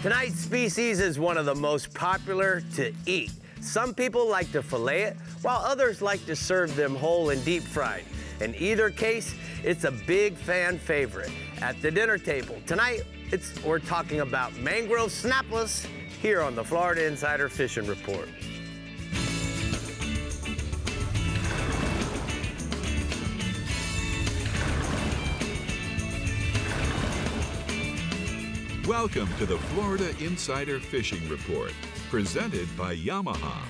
Tonight's species is one of the most popular to eat. Some people like to fillet it, while others like to serve them whole and deep fried. In either case, it's a big fan favorite at the dinner table. Tonight, we're talking about mangrove snappers here on the Florida Insider Fishing Report. Welcome to the Florida Insider Fishing Report, presented by Yamaha.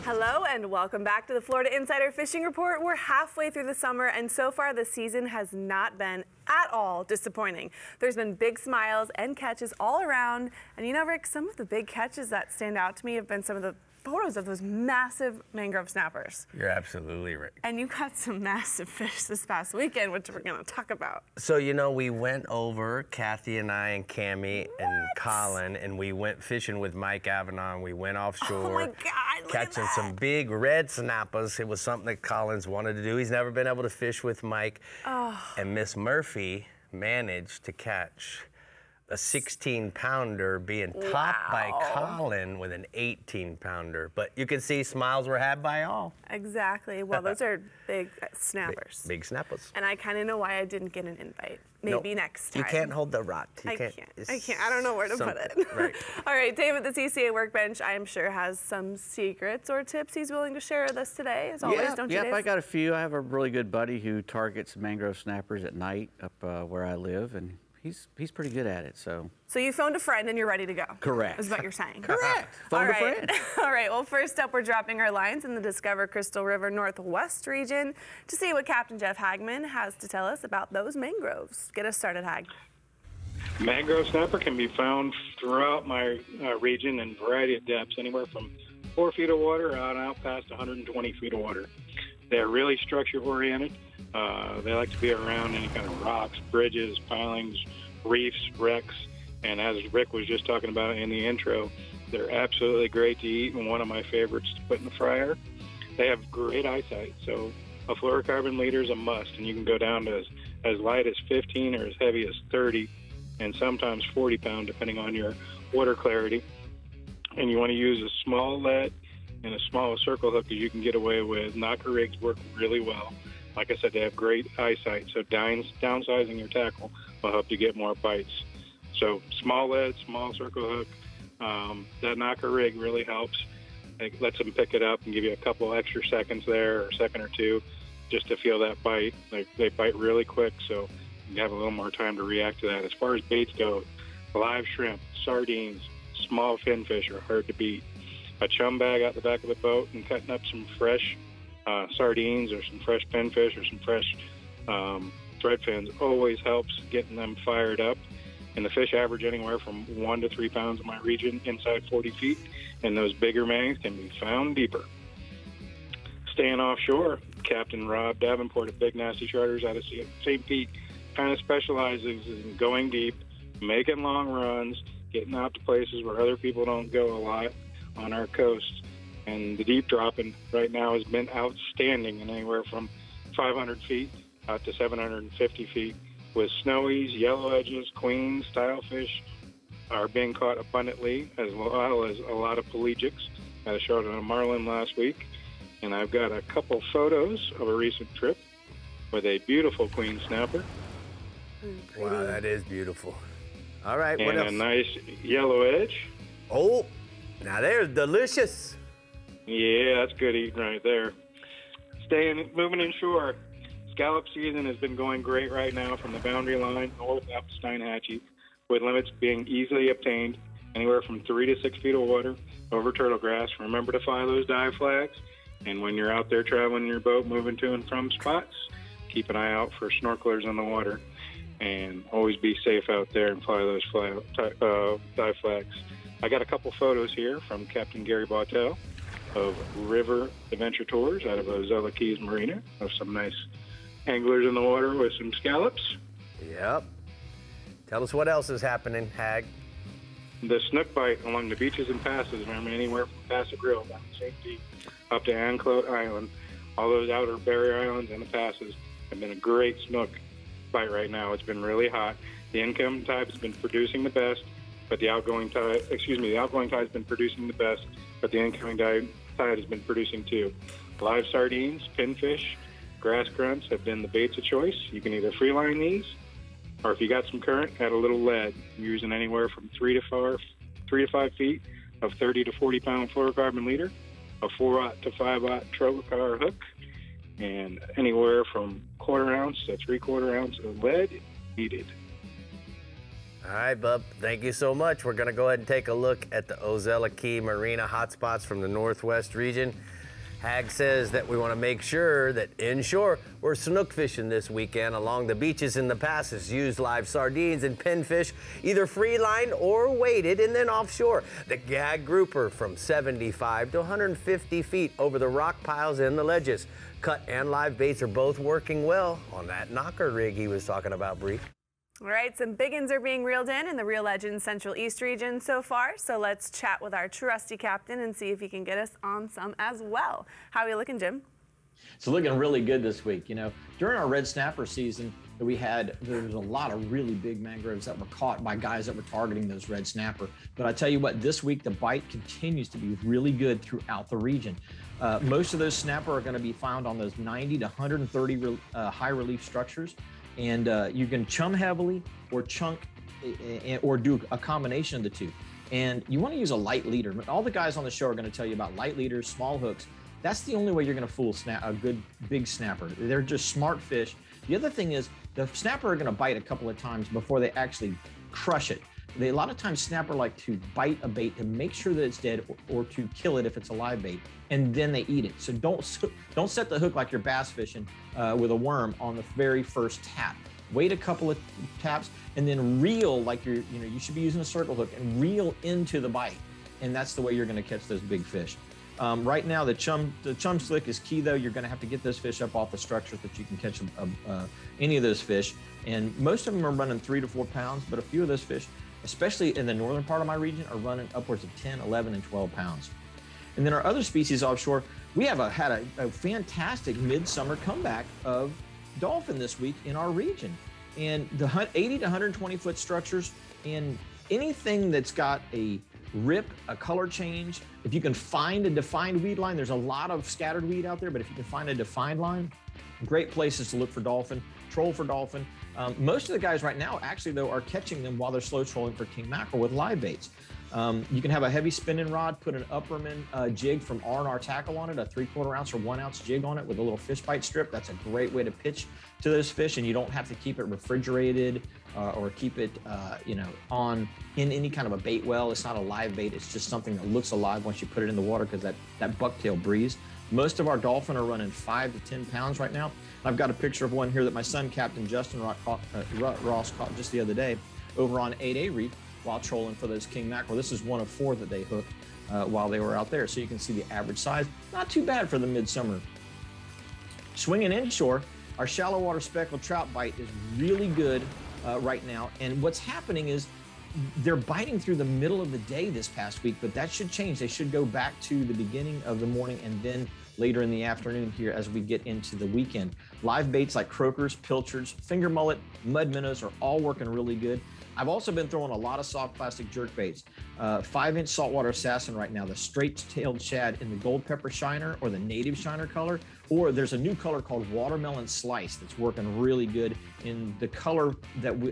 Hello and welcome back to the Florida Insider Fishing Report. We're halfway through the summer and so far the season has not been at all disappointing. There's been big smiles and catches all around. And you know, Rick, some of the big catches that stand out to me have been some of the photos of those massive mangrove snappers. You're absolutely right. And you caught some massive fish this past weekend, which we're going to talk about. So, you know, we went over, Kathy and I and Cammie and Colin, and we went fishing with Mike Avedon. We went offshore. Oh my God, catching some big red snappers. It was something that Colin's wanted to do. He's never been able to fish with Mike. Oh. And Miss Murphy managed to catch a 16-pounder being topped by Colin with an 18-pounder. But you can see smiles were had by all. Exactly. Well, those are big snappers. Big snappers. And I kind of know why I didn't get an invite. Maybe next time. You can't hold the rod. I can't. I don't know where to put it. Right. All right, Dave at the CCA Workbench, I am sure has some secrets or tips he's willing to share with us today, as always, don't you, Dave? Yep, I got a few. I have a really good buddy who targets mangrove snappers at night up where I live, and he's pretty good at it, so. So you phoned a friend and you're ready to go. Correct. Is what you're saying. Correct. Phoned a friend. All right, well, first up, we're dropping our lines in the Discover Crystal River Northwest region to see what Captain Jeff Hagman has to tell us about those mangroves. Get us started, Hag. Mangrove snapper can be found throughout my region in a variety of depths, anywhere from 4 feet of water out past 120 feet of water. They're really structure-oriented. They like to be around any kind of rocks, bridges, pilings, reefs, wrecks, and as Rick was just talking about in the intro, they're absolutely great to eat and one of my favorites to put in the fryer. They have great eyesight, so a fluorocarbon leader is a must, and you can go down to as light as 15 or as heavy as 30 and sometimes 40 pound depending on your water clarity. And you want to use a small lead and as small a circle hook as you can get away with. Knocker rigs work really well. Like I said, they have great eyesight, so downsizing your tackle will help you get more bites. So small lead, small circle hook, that knocker rig really helps. It lets them pick it up and give you a couple extra seconds there, or a second or two, just to feel that bite. They bite really quick, so you have a little more time to react to that. As far as baits go, live shrimp, sardines, small finfish are hard to beat. A chum bag out the back of the boat and cutting up some fresh sardines or some fresh pinfish or some fresh thread fins always helps getting them fired up. And the fish average anywhere from 1 to 3 pounds in my region inside 40 feet, and those bigger mangs can be found deeper. Staying offshore, Captain Rob Davenport of Big Nasty Charters out of St. Pete kind of specializes in going deep, making long runs, getting out to places where other people don't go a lot on our coast. And the deep dropping right now has been outstanding, in anywhere from 500 feet out to 750 feet. With snowies, yellow edges, queens, stylefish are being caught abundantly, as well as a lot of pelagics. I showed on a marlin last week, and I've got a couple photos of a recent trip with a beautiful queen snapper. Wow, that is beautiful. All right, and what else? A nice yellow edge. Oh, now they're delicious. Yeah, that's good eating right there. Moving inshore. Scallop season has been going great right now from the boundary line north up to Steinhatchee, with limits being easily obtained anywhere from 3 to 6 feet of water over turtle grass. Remember to fly those dive flags, and when you're out there traveling in your boat, moving to and from spots, keep an eye out for snorkelers in the water, and always be safe out there and fly those dive flags. I got a couple photos here from Captain Gary Bottel of River Adventure Tours out of Ozella Keys Marina of some nice anglers in the water with some scallops. Yep. Tell us what else is happening, Hag. The snook bite along the beaches and passes, from anywhere from Casa Grill down to St. Pete up to Anclote Island. All those outer barrier islands and the passes have been a great snook bite right now. It's been really hot. The incoming tide has been producing the best, but the outgoing tide, the outgoing tide has been producing the best, but the incoming tide has been producing too. Live sardines, pinfish, grass grunts have been the baits of choice. You can either free line these, or if you got some current, add a little lead. You're using anywhere from 3 to 5 feet of 30 to 40 pound fluorocarbon leader, a 4/0 to 5/0 trocar hook, and anywhere from 1/4 ounce to 3/4 ounce of lead needed. All right, bub, thank you so much. We're gonna go ahead and take a look at the Ozella Key Marina hotspots from the Northwest region. Hag says that we wanna make sure that inshore, we're snook fishing this weekend along the beaches and the passes. Use live sardines and pinfish, either free line or weighted, and then offshore. The gag grouper from 75 to 150 feet over the rock piles and the ledges. Cut and live baits are both working well on that knocker rig he was talking about, Brie. All right, some big uns are being reeled in the Reel Legends Central East region so far. So let's chat with our trusty captain and see if he can get us on some as well. How are we looking, Jim? It's looking really good this week. You know, during our red snapper season that we had, there was a lot of really big mangroves that were caught by guys that were targeting those red snapper. But I tell you what, this week the bite continues to be really good throughout the region. Most of those snapper are going to be found on those 90 to 130 high relief structures. And you can chum heavily or chunk or do a combination of the two. And you want to use a light leader. All the guys on the show are going to tell you about light leaders, small hooks. That's the only way you're going to fool a good big snapper. They're just smart fish. The other thing is the snapper are going to bite a couple of times before they actually crush it. A lot of times snapper like to bite a bait to make sure that it's dead or to kill it if it's a live bait, and then they eat it. So don't set the hook like you're bass fishing with a worm on the very first tap. Wait a couple of taps and then reel like you should be using a circle hook and reel into the bite, and that's the way you're going to catch those big fish. Right now the chum slick is key though. You're going to have to get those fish up off the structures that you can catch any of those fish, and most of them are running 3 to 4 pounds, but a few of those fish, especially in the northern part of my region, are running upwards of 10, 11, and 12 pounds. And then our other species offshore, we have had a fantastic midsummer comeback of dolphin this week in our region. And the 80 to 120 foot structures, and anything that's got a rip, a color change, if you can find a defined weed line, there's a lot of scattered weed out there, but if you can find a defined line, great places to look for dolphin, troll for dolphin. Most of the guys right now, actually, though, are catching them while they're slow trolling for king mackerel with live baits. You can have a heavy spinning rod, put an Upperman jig from R&R Tackle on it, a 3/4 ounce or 1 ounce jig on it with a little fish bite strip. That's a great way to pitch to those fish, and you don't have to keep it refrigerated or keep it, on in any kind of a bait well. It's not a live bait. It's just something that looks alive once you put it in the water because that bucktail breeze. Most of our dolphin are running 5 to 10 pounds right now. I've got a picture of one here that my son, Captain Justin Ross, caught just the other day over on 8A Reef while trolling for those king mackerel. This is one of 4 that they hooked while they were out there. So you can see the average size. Not too bad for the midsummer. Swinging inshore, our shallow water speckled trout bite is really good right now. And what's happening is they're biting through the middle of the day this past week, but that should change. They should go back to the beginning of the morning and then later in the afternoon here as we get into the weekend. Live baits like croakers, pilchards, finger mullet, mud minnows are all working really good. I've also been throwing a lot of soft plastic jerk baits. 5-inch saltwater assassin right now, the straight-tailed shad in the gold pepper shiner or the native shiner color, or there's a new color called watermelon slice that's working really good in the color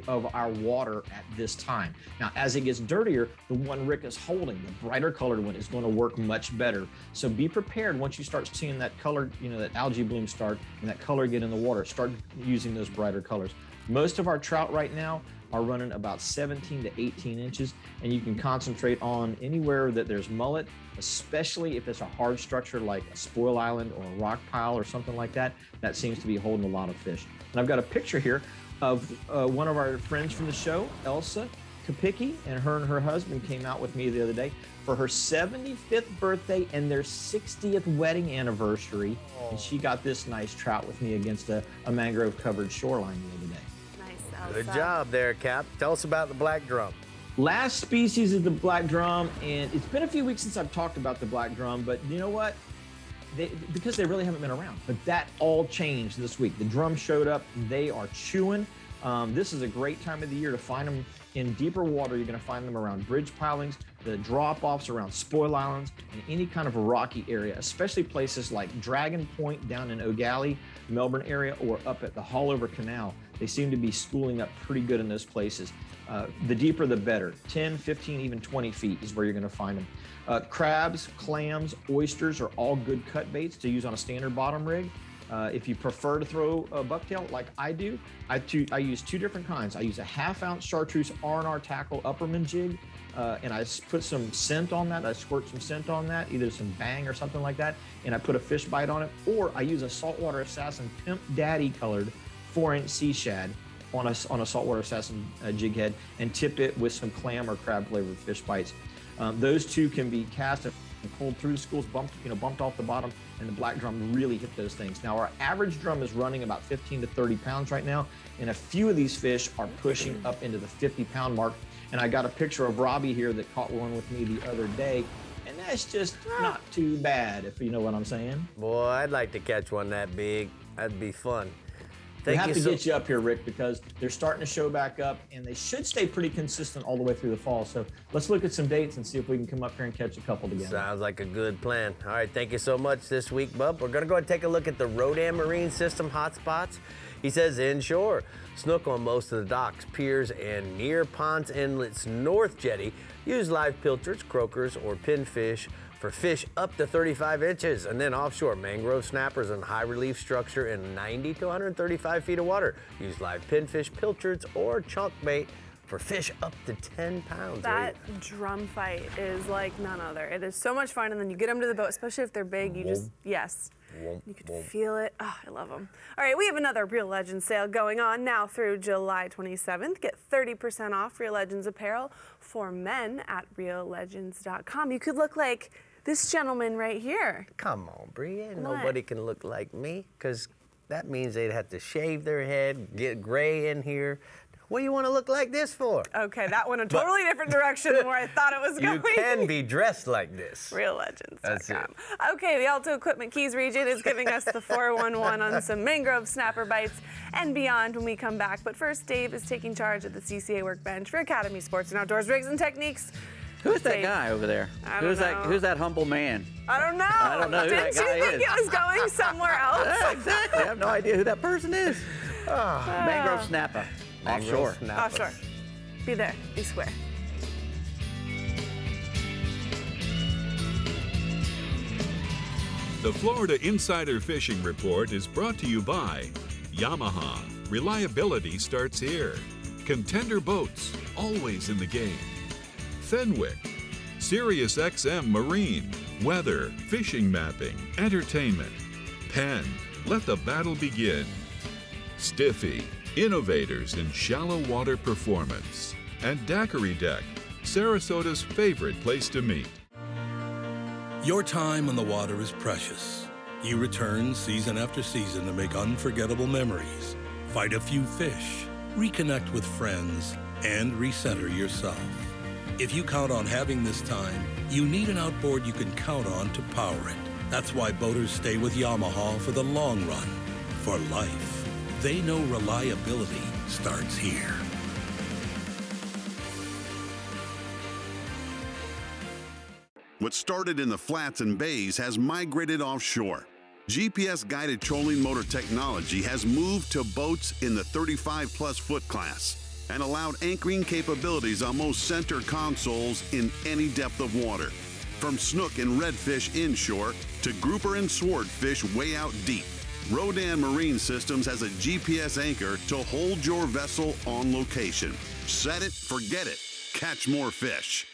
of our water at this time. Now, as it gets dirtier, the one Rick is holding, the brighter colored one, is going to work much better. So be prepared once you start seeing that color, that algae bloom start and that color get in the water, start using those brighter colors. Most of our trout right now are running about 17 to 18 inches, and you can concentrate on anywhere that there's mullet, especially if it's a hard structure like a spoil island or a rock pile or something like that. That seems to be holding a lot of fish. And I've got a picture here of one of our friends from the show, Elsa Kapicki, and her husband came out with me the other day for her 75th birthday and their 60th wedding anniversary. And she got this nice trout with me against a mangrove covered shoreline the other day. Good job there, Cap. Tell us about the black drum. Last species is the black drum, and it's been a few weeks since I've talked about the black drum, but you know what? Because they really haven't been around. But that all changed this week. The drum showed up. They are chewing. This is a great time of the year to find them in deeper water. You're going to find them around bridge pilings, the drop-offs around spoil islands, and any kind of a rocky area, especially places like Dragon Point down in O'Galley, Melbourne area, or up at the Hallover Canal. They seem to be schooling up pretty good in those places. The deeper, the better. 10, 15, even 20 feet is where you're going to find them. Crabs, clams, oysters are all good cut baits to use on a standard bottom rig. If you prefer to throw a bucktail like I do, I use two different kinds. I use a 1/2 ounce chartreuse R&R tackle Upperman jig, and I put some scent on that. I squirt some scent on that, either some Bang or something like that, and I put a fish bite on it. Or I use a Saltwater Assassin Pimp Daddy colored 4-inch sea shad on a Saltwater Assassin jig head, and tip it with some clam or crab flavored fish bites. Those two can be cast and pulled through the schools, bumped off the bottom, and the black drum really hit those things. Now, our average drum is running about 15 to 30 pounds right now, and a few of these fish are pushing up into the 50-pound mark. And I got a picture of Robbie here that caught one with me the other day, and that's just not too bad, if you know what I'm saying. Boy, I'd like to catch one that big. That'd be fun. We have to get you up here, Rick, because they're starting to show back up, and they should stay pretty consistent all the way through the fall. So let's look at some dates and see if we can come up here and catch a couple together. Sounds like a good plan. All right, thank you so much this week, Bub. We're going to go ahead and take a look at the Rodan Marine System hotspots. He says inshore, snook on most of the docks, piers, and near ponds, inlets, north jetty. Use live pilchards, croakers, or pinfish for fish up to 35 inches, and then offshore, mangrove snappers and high relief structure in 90 to 135 feet of water. Use live pinfish, pilchards, or chunk bait for fish up to 10 pounds. That drum fight is like none other. It is so much fun, and then you get them to the boat, especially if they're big, you just, yes. You can feel it. Oh, I love them. All right, we have another Real Legends sale going on now through July 27th. Get 30% off Real Legends apparel for men at reallegends.com. You could look like this gentleman right here. Come on, Brie. Nobody can look like me, because that means they'd have to shave their head, get gray in here. What do you want to look like this for? Okay, that went a totally different direction than where I thought it was going. You can be dressed like this. RealLegends.com. Okay, the Alto Equipment Keys region is giving us the 411 on some mangrove snapper bites and beyond when we come back. But first, Dave is taking charge at the CCA workbench for Academy Sports and Outdoors Rigs and Techniques. Who's that guy over there? Who's that humble man? I don't know. I don't know who that guy is. Didn't you think it was going somewhere else? Yeah, exactly. I have no idea who that person is. Mangrove snapper. Offshore. Offshore. Be there. Be square. The Florida Insider Fishing Report is brought to you by Yamaha. Reliability starts here. Contender Boats, always in the game. Fenwick. SiriusXM Marine. Weather, fishing mapping, entertainment. Penn. Let the battle begin. Stiffy. Innovators in shallow water performance. And Daiquiri Deck, Sarasota's favorite place to meet. Your time on the water is precious. You return season after season to make unforgettable memories, fight a few fish, reconnect with friends, and recenter yourself. If you count on having this time, you need an outboard you can count on to power it. That's why boaters stay with Yamaha for the long run, for life. They know reliability starts here. What started in the flats and bays has migrated offshore. GPS-guided trolling motor technology has moved to boats in the 35-plus foot class and allowed anchoring capabilities on most center consoles in any depth of water, from snook and redfish inshore to grouper and swordfish way out deep. Rodan Marine Systems has a GPS anchor to hold your vessel on location. Set it, forget it. Catch more fish.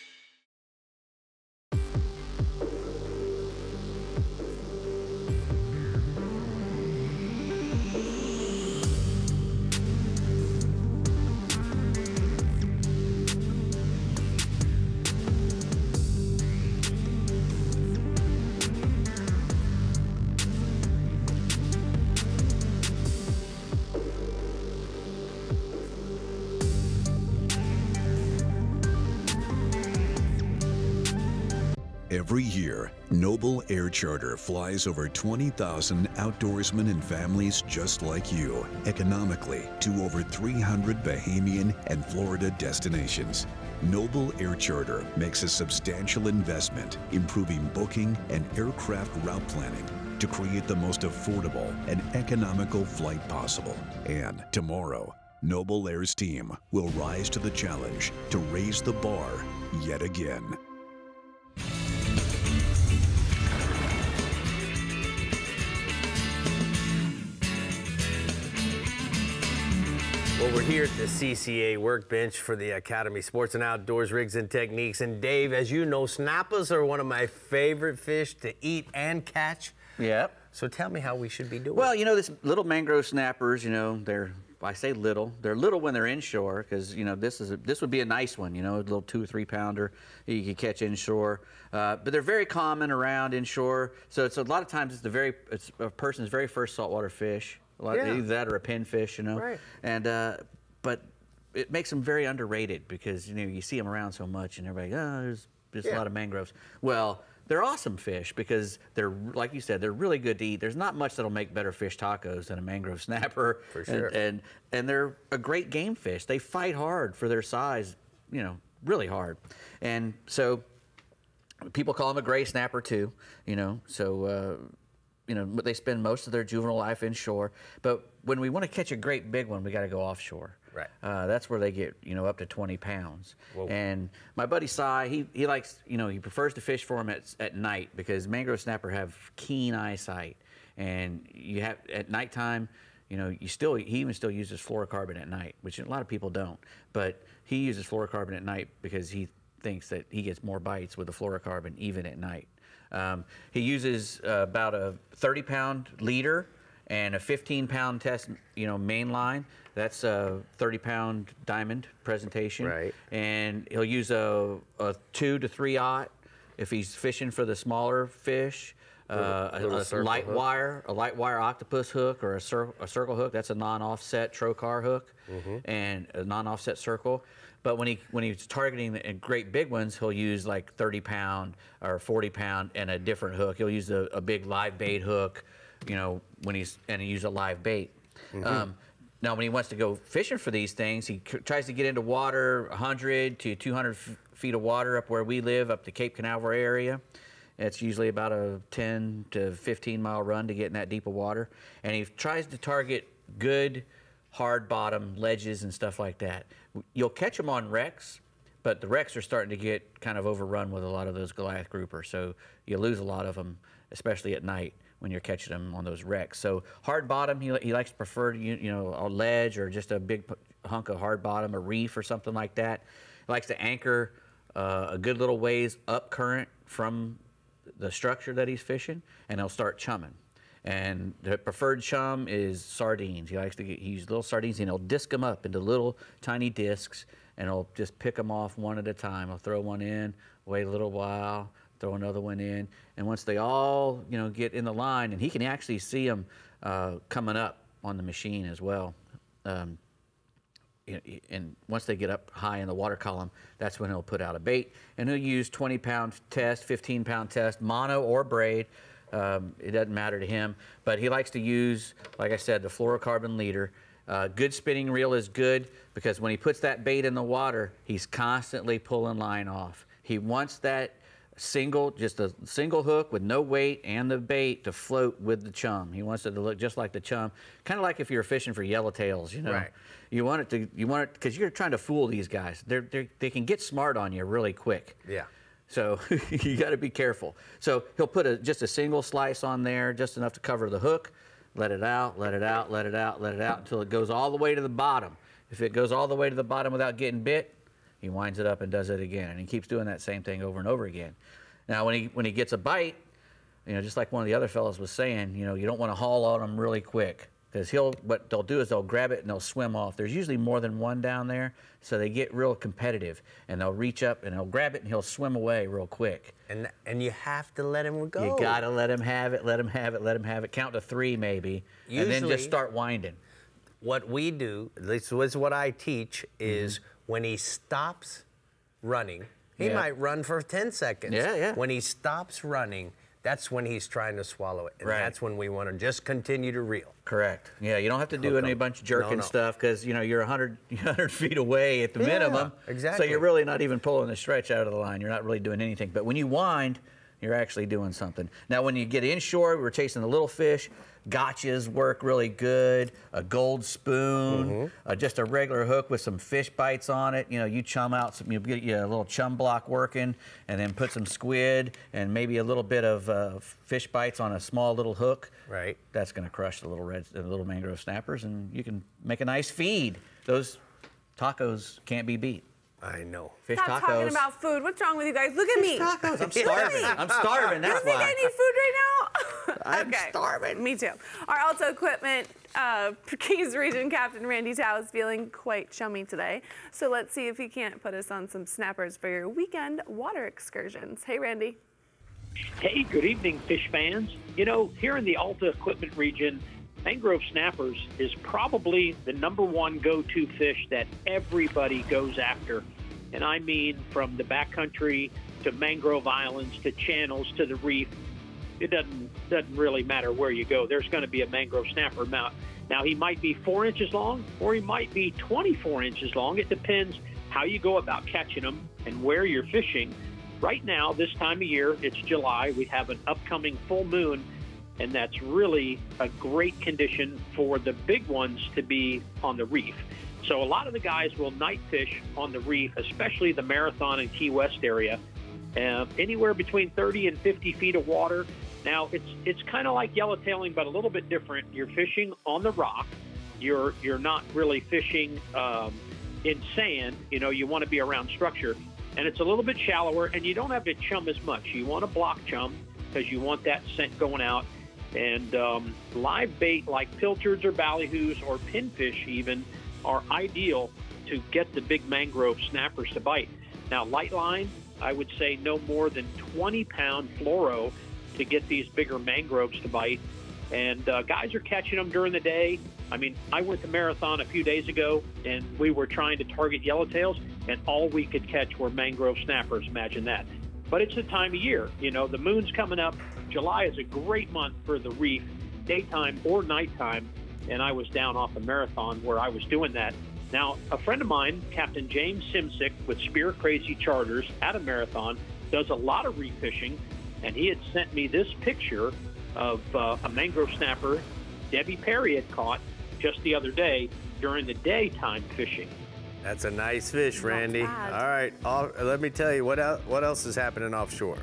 Every year, Noble Air Charter flies over 20,000 outdoorsmen and families just like you, economically, to over 300 Bahamian and Florida destinations. Noble Air Charter makes a substantial investment, improving booking and aircraft route planning to create the most affordable and economical flight possible. And tomorrow, Noble Air's team will rise to the challenge to raise the bar yet again. Well, we're here at the CCA workbench for the Academy Sports and Outdoors Rigs and Techniques. And Dave, as you know, snappers are one of my favorite fish to eat and catch. Yep. So tell me how we should be doing. Well, you know, this little mangrove snappers, you know, I say little. They're little when they're inshore because, you know, this would be a nice one, you know, a little 2 or 3 pounder you can catch inshore. But they're very common around inshore. So it's a lot of times it's a person's very first saltwater fish. Either that or a pinfish, you know. Right. And but it makes them very underrated because, you know, you see them around so much and everybody, oh, there's a lot of mangroves. Well, they're awesome fish because they're, like you said, they're really good to eat. There's not much that'll make better fish tacos than a mangrove snapper. For sure. And they're a great game fish. They fight hard for their size, you know, really hard. And so people call them a gray snapper too, you know. So you know, they spend most of their juvenile life inshore. But when we want to catch a great big one, we got to go offshore. Right. That's where they get, you know, up to 20 pounds. Whoa. And my buddy Cy, he likes, you know, he prefers to fish for them at night because mangrove snapper have keen eyesight. And you have, at nighttime, you know, he even still uses fluorocarbon at night, which a lot of people don't. But he uses fluorocarbon at night because he thinks that he gets more bites with the fluorocarbon even at night. He uses about a 30-pound leader and a 15-pound test, you know, main line. That's a 30-pound diamond presentation. Right. And he'll use a 2 to 3/0 if he's fishing for the smaller fish. A light wire octopus hook or a circle hook. That's a non-offset trocar hook and a non-offset circle. But when he's targeting the great big ones, he'll use like 30-pound or 40-pound and a different hook. He'll use a big live bait hook, you know, he use a live bait. Now, when he wants to go fishing for these things, he tries to get into water 100 to 200 feet of water up where we live, up the Cape Canaveral area. It's usually about a 10 to 15-mile run to get in that deep of water. And he tries to target good, hard bottom ledges and stuff like that. You'll catch them on wrecks, but the wrecks are starting to get kind of overrun with a lot of those Goliath groupers. So you lose a lot of them, especially at night when you're catching them on those wrecks. So hard bottom, he likes to prefer, you know, a ledge or just a big hunk of hard bottom, a reef or something like that. He likes to anchor a good little ways up current from the structure that he's fishing, and he'll start chumming. And the preferred chum is sardines. He likes to use little sardines, and he'll disc them up into little tiny discs, and he'll just pick them off one at a time. He'll throw one in, wait a little while, throw another one in, and once they all, you know, get in the line, and he can actually see them coming up on the machine as well. And once they get up high in the water column, that's when he'll put out a bait. And he'll use 20-pound test, 15-pound test, mono or braid. It doesn't matter to him. But he likes to use, like I said, the fluorocarbon leader. Good spinning reel is good because when he puts that bait in the water, he's constantly pulling line off. He wants that just a single hook with no weight and the bait to float with the chum. He wants it to look just like the chum, kind of like if you're fishing for yellowtails, you know. Right. You want it because you're trying to fool these guys. They can get smart on you really quick. Yeah. So you got to be careful. So he'll put just a single slice on there, just enough to cover the hook. Let it out, let it out, let it out, let it out until it goes all the way to the bottom. If it goes all the way to the bottom without getting bit, he winds it up and does it again, and he keeps doing that same thing over and over again. Now, when he gets a bite, you know, just like one of the other fellows was saying, you know, you don't want to haul on him really quick because what they'll do is they'll grab it and they'll swim off. There's usually more than one down there, so they get real competitive, and they'll reach up and they'll grab it and he'll swim away real quick. And you have to let him go. You got to let him have it, let him have it, let him have it. Count to 3 maybe, and then just start winding. What we do, at least this is what I teach, is when he stops running, He might run for 10 seconds. Yeah. When he stops running, that's when he's trying to swallow it. And that's when we want to just continue to reel. Correct. Yeah, you don't have to do any bunch of jerking stuff because, you know, you're 100 feet away at the minimum. Exactly. So you're really not even pulling the stretch out of the line. You're not really doing anything. But when you wind, you're actually doing something. Now, when you get inshore, we're chasing the little fish. Gotchas work really good. A gold spoon, just a regular hook with some fish bites on it. You know, you chum out some, you get a little chum block working, and then put some squid and maybe a little bit of fish bites on a small little hook. Right. That's going to crush the little mangrove snappers, and you can make a nice feed. Those tacos can't be beat. I know. Fish Stop tacos. talking about food. What's wrong with you guys? Look at me. Tacos. I'm starving. I'm starving. That's You think why. I need food right now? I'm starving. Me too. Our Alto Equipment Keys Region Captain Randy Tao is feeling quite chummy today. So let's see if he can't put us on some snappers for your weekend water excursions. Hey, Randy. Hey, good evening, fish fans. You know, here in the Alta Equipment region, mangrove snappers is probably the #1 go-to fish that everybody goes after. And I mean from the backcountry to mangrove islands to channels to the reef. It doesn't really matter where you go. There's going to be a mangrove snapper. Now, he might be 4 inches long or he might be 24 inches long. It depends how you go about catching them and where you're fishing. Right now, this time of year, it's July. We have an upcoming full moon, and that's really a great condition for the big ones to be on the reef. So a lot of the guys will night fish on the reef, especially the Marathon and Key West area, anywhere between 30 and 50 feet of water. Now, it's kind of like yellowtailing, but a little bit different. You're fishing on the rock. You're not really fishing in sand. You know, you want to be around structure. And it's a little bit shallower, and you don't have to chum as much. You want to block chum because you want that scent going out. And live bait like pilchards or ballyhoos or pinfish even are ideal to get the big mangrove snappers to bite. Now, light line, I would say no more than 20-pound fluoro to get these bigger mangroves to bite. And guys are catching them during the day. I mean, I went to Marathon a few days ago, and we were trying to target yellowtails, and all we could catch were mangrove snappers. Imagine that. But it's the time of year. You know, the moon's coming up. July is a great month for the reef, daytime or nighttime. And I was down off the Marathon where I was doing that. Now, a friend of mine, Captain James Simsick with Spear Crazy Charters at a Marathon, does a lot of reef fishing, and he had sent me this picture of a mangrove snapper Debbie Perry had caught just the other day during the daytime fishing. That's a nice fish, Randy. All right, let me tell you, what else is happening offshore?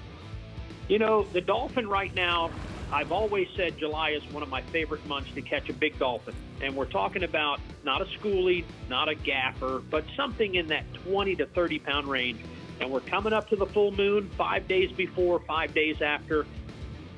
You know, the dolphin right now, I've always said July is one of my favorite months to catch a big dolphin. And we're talking about not a schoolie, not a gaffer, but something in that 20 to 30-pound range. And we're coming up to the full moon 5 days before, 5 days after.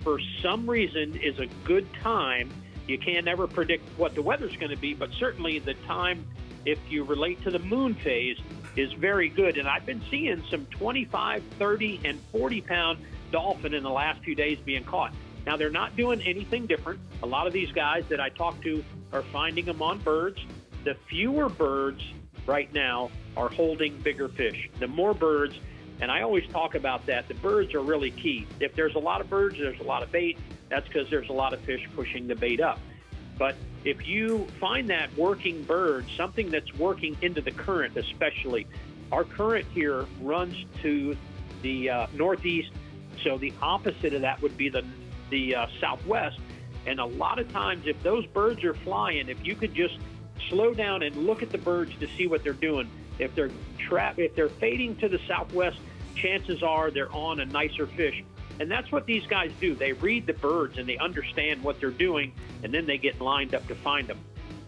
For some reason is a good time. You can't ever predict what the weather's going to be, but certainly the time, if you relate to the moon phase, is very good. And I've been seeing some 25, 30, and 40-pound dolphin in the last few days being caught. Now, they're not doing anything different. A lot of these guys that I talk to are finding them on birds. The fewer birds right now are holding bigger fish. The more birds, and I always talk about that, the birds are really key. If there's a lot of birds, there's a lot of bait. That's because there's a lot of fish pushing the bait up. But if you find that working bird, something that's working into the current especially, our current here runs to the northeast, so the opposite of that would be the southwest. And a lot of times if those birds are flying, if you could just slow down and look at the birds to see what they're doing, if they're fading to the southwest, chances are they're on a nicer fish. And that's what these guys do. They read the birds and they understand what they're doing, and then they get lined up to find them.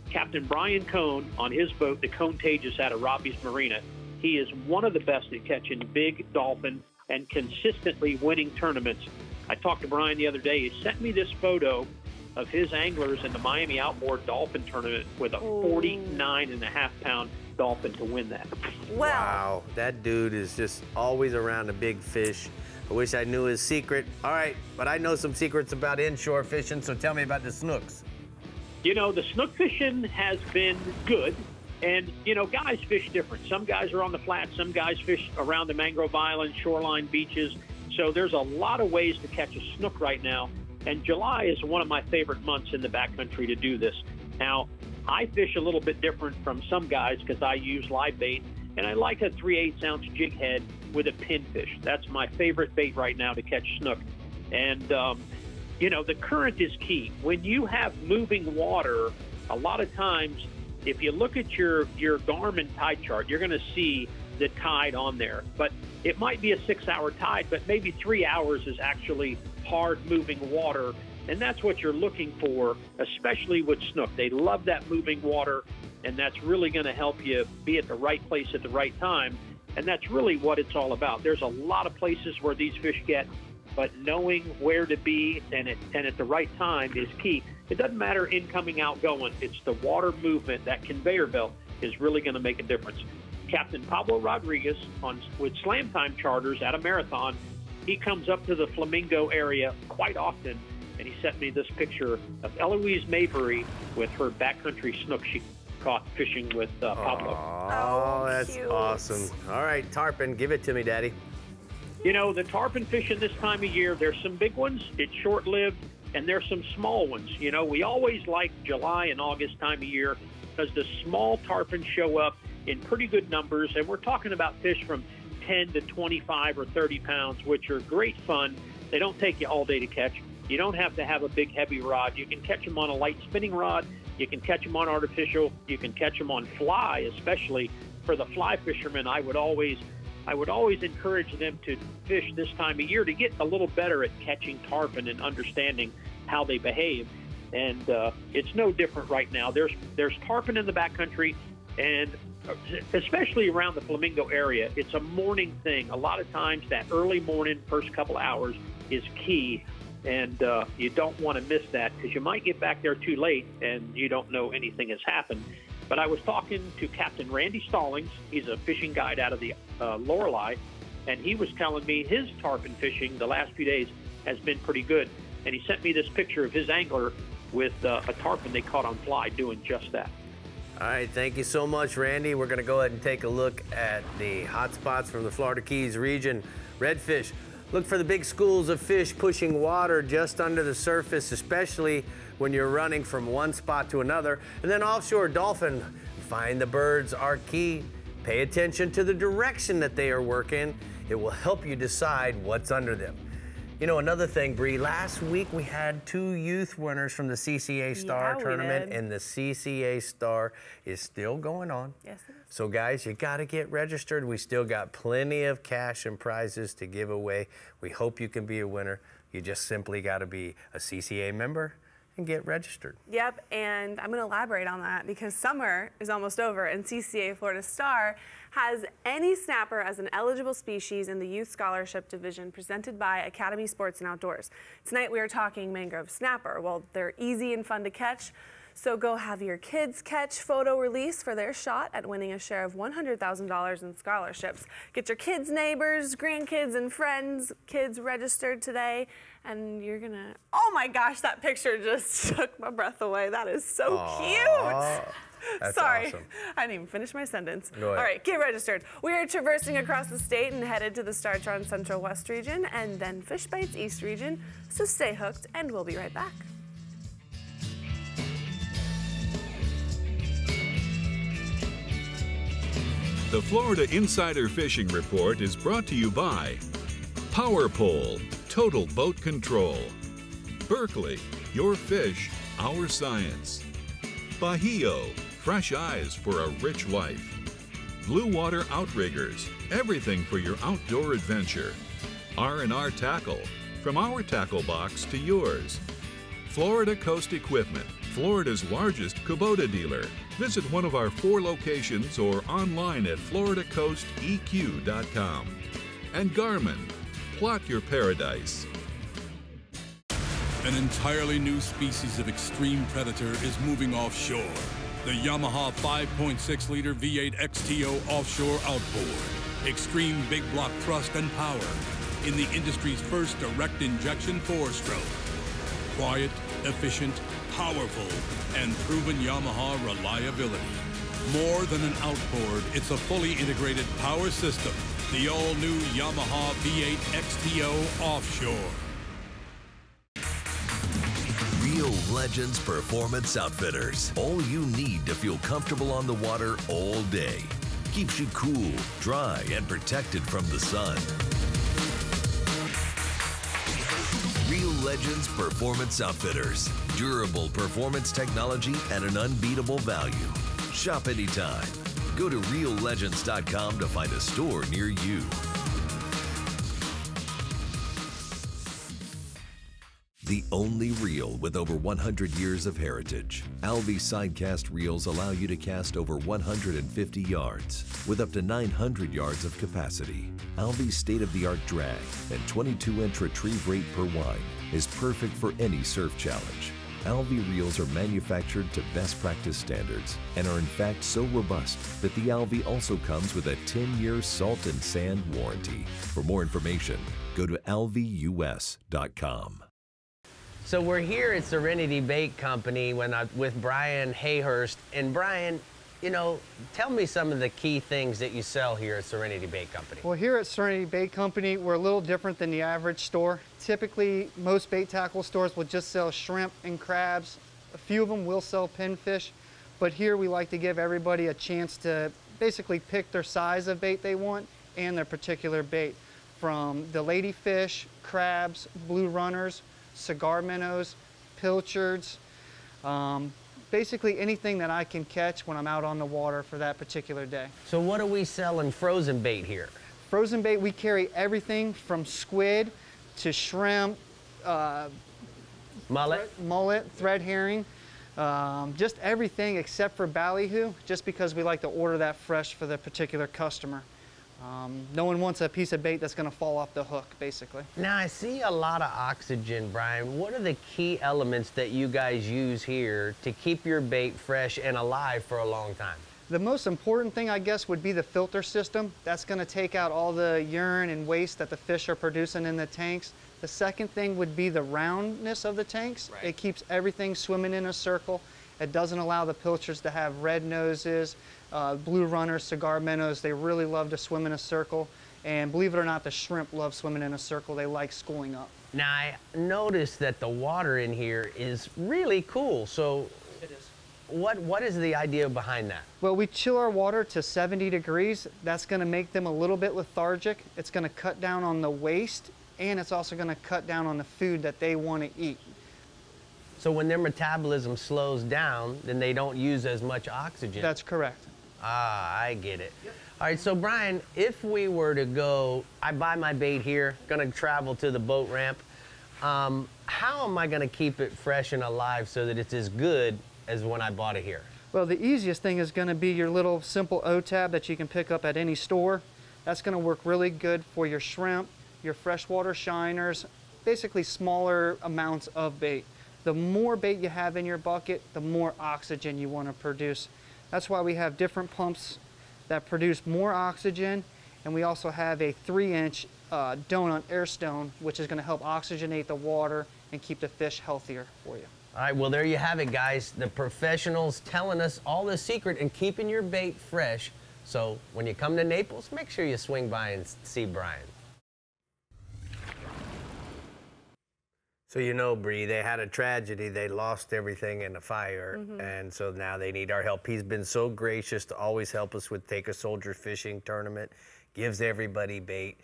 Captain Brian Cohn on his boat, the Contagious out of Robbie's Marina, he is one of the best at catching big dolphin and consistently winning tournaments. I talked to Brian the other day. He sent me this photo of his anglers in the Miami Outboard Dolphin Tournament with a 49.5-pound dolphin to win that. Wow, that dude is just always around a big fish. I wish I knew his secret. All right, but I know some secrets about inshore fishing, so tell me about the snooks. You know, the snook fishing has been good. And, you know, guys fish different. Some guys are on the flats. Some guys fish around the mangrove islands, shoreline beaches. So there's a lot of ways to catch a snook right now. And July is one of my favorite months in the backcountry to do this. Now, I fish a little bit different from some guys because I use live bait, and I like a 3/8 ounce jig head with a pinfish. That's my favorite bait right now to catch snook. And, you know, the current is key. When you have moving water, a lot of times, if you look at your GARMIN tide chart, you're going to see the tide on there. But it might be a 6-hour tide, but maybe 3 hours is actually hard moving water. And that's what you're looking for, especially with snook. They love that moving water, and that's really going to help you be at the right place at the right time. And that's really what it's all about. There's a lot of places where these fish get, but knowing where to be and at the right time is key. It doesn't matter incoming, outgoing. It's the water movement, that conveyor belt is really going to make a difference. Captain Pablo Rodriguez with Slam Time Charters at a marathon, he comes up to the Flamingo area quite often, and he sent me this picture of Eloise Maybury with her backcountry snook she caught fishing with Pablo. Oh, that's cute. awesome. All right, tarpon, give it to me, Daddy. You know, the tarpon fishing this time of year, there's some big ones, it's short-lived, and there's some small ones. You know, we always like July and August time of year because the small tarpon show up in pretty good numbers, and we're talking about fish from 10 to 25 or 30 pounds, which are great fun. They don't take you all day to catch. You don't have to have a big, heavy rod. You can catch them on a light spinning rod. You can catch them on artificial. You can catch them on fly, especially for the fly fishermen. I would always encourage them to fish this time of year to get a little better at catching tarpon and understanding how they behave. And it's no different right now. There's tarpon in the backcountry, and especially around the Flamingo area, it's a morning thing. A lot of times that early morning, first couple hours is key, and you don't want to miss that because you might get back there too late and you don't know anything has happened. But I was talking to Captain Randy Stallings. He's a fishing guide out of the Lorelei, and he was telling me his tarpon fishing the last few days has been pretty good. And he sent me this picture of his angler with a tarpon they caught on fly doing just that. All right, thank you so much, Randy. We're going to go ahead and take a look at the hot spots from the Florida Keys region. Redfish. Look for the big schools of fish pushing water just under the surface, especially when you're running from one spot to another. And then offshore dolphin. Find the birds are key. Pay attention to the direction that they are working. It will help you decide what's under them. You know, another thing, Brie, last week we had 2 youth winners from the CCA Star tournament, and the CCA Star is still going on. Yes, it is. So guys, you gotta get registered. We still got plenty of cash and prizes to give away. We hope you can be a winner. You just simply gotta be a CCA member and get registered. Yep, and I'm going to elaborate on that because summer is almost over, and CCA Florida Star has any snapper as an eligible species in the Youth Scholarship Division presented by Academy Sports and Outdoors. Tonight we are talking mangrove snapper. Well, they're easy and fun to catch, so go have your kids catch photo release for their shot at winning a share of $100,000 in scholarships. Get your kids, neighbors, grandkids, and friends, kids registered today, and you're gonna, oh my gosh, that picture just took my breath away. That is so cute. That's Sorry, awesome. I didn't even finish my sentence. Go ahead. All right, get registered. We are traversing across the state and headed to the STARTRON Central West region and then FISHBITES East region, so stay hooked and we'll be right back. The Florida Insider Fishing Report is brought to you by Power Pole, Total Boat Control. Berkeley, your fish, our science. VIEJA, fresh eyes for a rich life. Blue Water Outriggers, everything for your outdoor adventure. R&R Tackle, from our tackle box to yours. Florida Coast Equipment, Florida's largest Kubota dealer. Visit one of our 4 locations or online at floridacoasteq.com. And GARMIN, plot your paradise. An entirely new species of extreme predator is moving offshore. The Yamaha 5.6-liter V8 XTO offshore outboard. Extreme big block thrust and power in the industry's first direct injection 4-stroke. Quiet, efficient, powerful, and proven Yamaha reliability. More than an outboard, it's a fully integrated power system. The all-new Yamaha V8 XTO Offshore. Real Legends Performance Outfitters. All you need to feel comfortable on the water all day. Keeps you cool, dry, and protected from the sun. Real Legends Performance Outfitters. Durable performance technology at an unbeatable value. Shop anytime. Go to reallegends.com to find a store near you. The only reel with over 100 years of heritage. ALVEY sidecast reels allow you to cast over 150 yards with up to 900 yards of capacity. ALVEY's state-of-the-art drag and 22-inch retrieve rate per wine is perfect for any surf challenge. ALVEY reels are manufactured to best practice standards and are in fact so robust that the ALVEY also comes with a 10-year salt and sand warranty. For more information, go to alveyus.com. So we're here at Serenity Bait Company with Brian Hayhurst. And Brian, you know, tell me some of the key things that you sell here at Serenity Bait Company. Well, here at Serenity Bait Company, we're a little different than the average store. Typically, most bait tackle stores will just sell shrimp and crabs. A few of them will sell pinfish, but here we like to give everybody a chance to basically pick their size of bait they want and their particular bait. From the ladyfish, crabs, blue runners, cigar minnows, pilchards, basically anything that I can catch when I'm out on the water for that particular day. So what do we sell in frozen bait here? Frozen bait, we carry everything from squid to shrimp, mullet, thread herring, just everything except for ballyhoo, just because we like to order that fresh for the particular customer. No one wants a piece of bait that's going to fall off the hook, basically. Now, I see a lot of oxygen, Brian. What are the key elements that you guys use here to keep your bait fresh and alive for a long time? The most important thing, I guess, would be the filter system. That's going to take out all the urine and waste that the fish are producing in the tanks. The second thing would be the roundness of the tanks. Right. It keeps everything swimming in a circle. It doesn't allow the pilchards to have red noses, blue runners, cigar minnows. They really love to swim in a circle. And believe it or not, the shrimp love swimming in a circle. They like schooling up. Now, I noticed that the water in here is really cool. So it is. What is the idea behind that? Well, we chill our water to 70 degrees. That's going to make them a little bit lethargic. It's going to cut down on the waste, and it's also going to cut down on the food that they want to eat. So when their metabolism slows down, then they don't use as much oxygen. That's correct. Ah, I get it. Yep. All right, so Brian, if we were to go, I buy my bait here, gonna travel to the boat ramp, how am I gonna keep it fresh and alive so that it's as good as when I bought it here? Well, the easiest thing is gonna be your little simple O-tab that you can pick up at any store. That's gonna work really good for your shrimp, your freshwater shiners, basically smaller amounts of bait. The more bait you have in your bucket, the more oxygen you want to produce. That's why we have different pumps that produce more oxygen, and we also have a 3-inch donut air stone, which is going to help oxygenate the water and keep the fish healthier for you. All right, well, there you have it, guys. The professionals telling us all the secret in keeping your bait fresh. So when you come to Naples, make sure you swing by and see Brian. So you know, Brie, they had a tragedy. They lost everything in the fire, and so now they need our help. He's been so gracious to always help us with Take a Soldier Fishing Tournament, gives everybody bait,